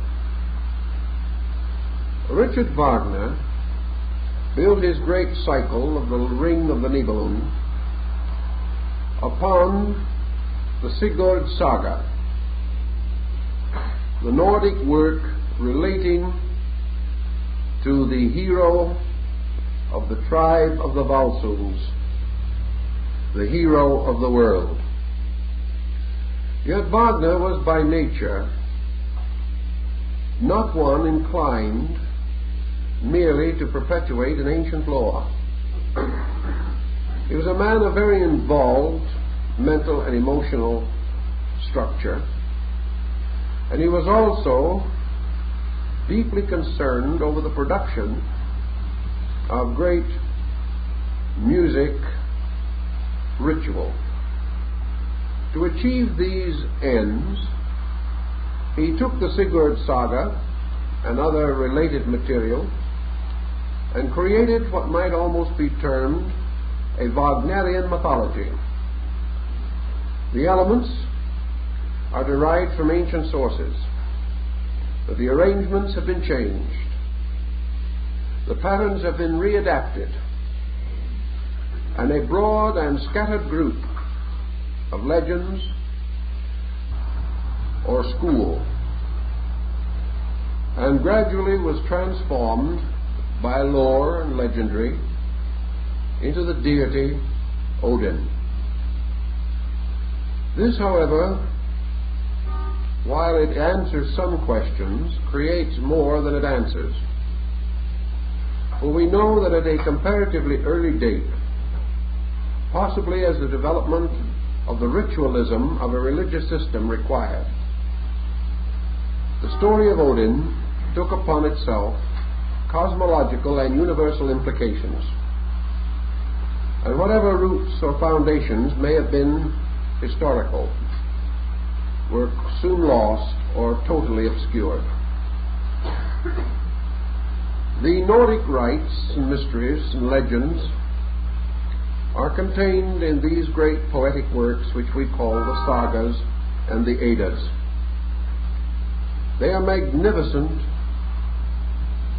Richard Wagner built his great cycle of the Ring of the Nibelung upon the Sigurd Saga, the Nordic work relating to the hero of the tribe of the Volsungs, the hero of the world. Yet Wagner was by nature not one inclined merely to perpetuate an ancient law. He was a man of very involved mental and emotional structure, and he was also deeply concerned over the production of great music ritual. To achieve these ends, he took the Sigurd Saga and other related material and created what might almost be termed a Wagnerian mythology. The elements are derived from ancient sources, but the arrangements have been changed. The patterns have been readapted, and a broad and scattered group of legends or school, and gradually was transformed by lore and legendary into the deity Odin. This, however, while it answers some questions, creates more than it answers. For we know that at a comparatively early date, possibly as the development of the ritualism of a religious system required, the story of Odin took upon itself cosmological and universal implications, and whatever roots or foundations may have been historical were soon lost or totally obscured. The Nordic rites and mysteries and legends are contained in these great poetic works which we call the sagas and the Eddas. They are magnificent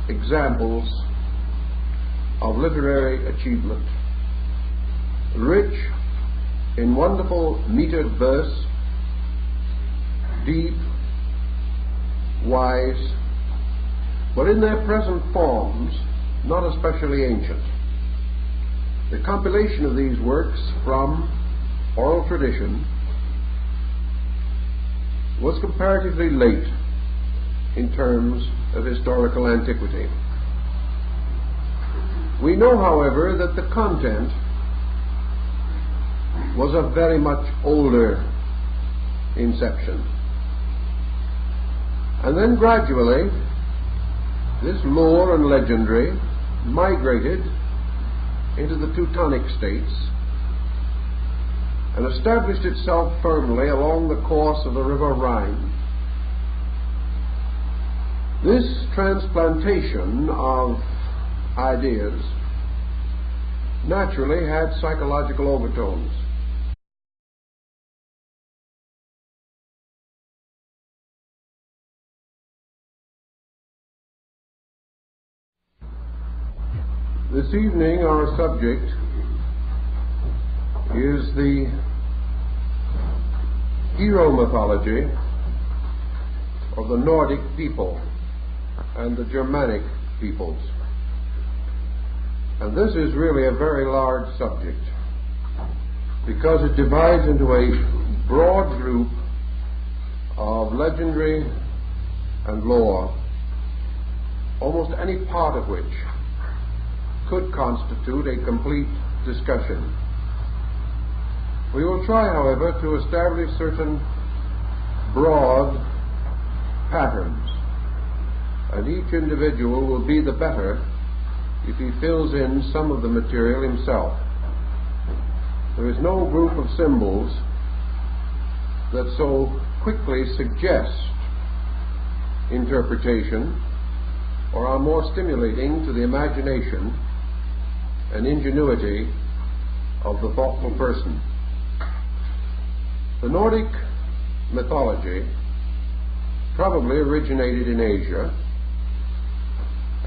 examples of literary achievement, rich in wonderful metered verse, deep, wise, but in their present forms not especially ancient. The compilation of these works from oral tradition was comparatively late in terms of historical antiquity. We know, however, that the content was of very much older inception. And then gradually this lore and legendary migrated into the Teutonic states and established itself firmly along the course of the river Rhine. This transplantation of ideas naturally had psychological overtones. This evening our subject is the hero mythology of the Nordic people and the Germanic peoples. And this is really a very large subject because it divides into a broad group of legendary and lore, almost any part of which could constitute a complete discussion. We will try, however, to establish certain broad patterns, and each individual will be the better if he fills in some of the material himself. There is no group of symbols that so quickly suggest interpretation or are more stimulating to the imagination and ingenuity of the thoughtful person. The Nordic mythology probably originated in Asia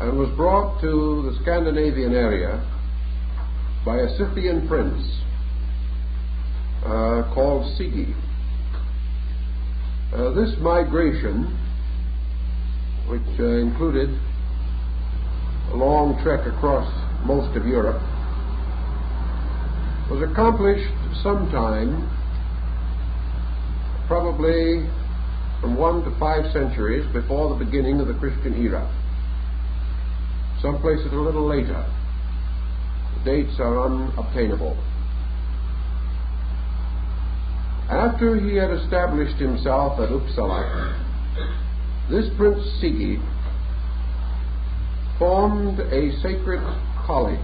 and was brought to the Scandinavian area by a Scythian prince called Sigi. This migration, which included a long trek across most of Europe, was accomplished sometime probably from 1 to 5 centuries before the beginning of the Christian era. Some places a little later. The dates are unobtainable. After he had established himself at Uppsala, this Prince Sigi formed a sacred college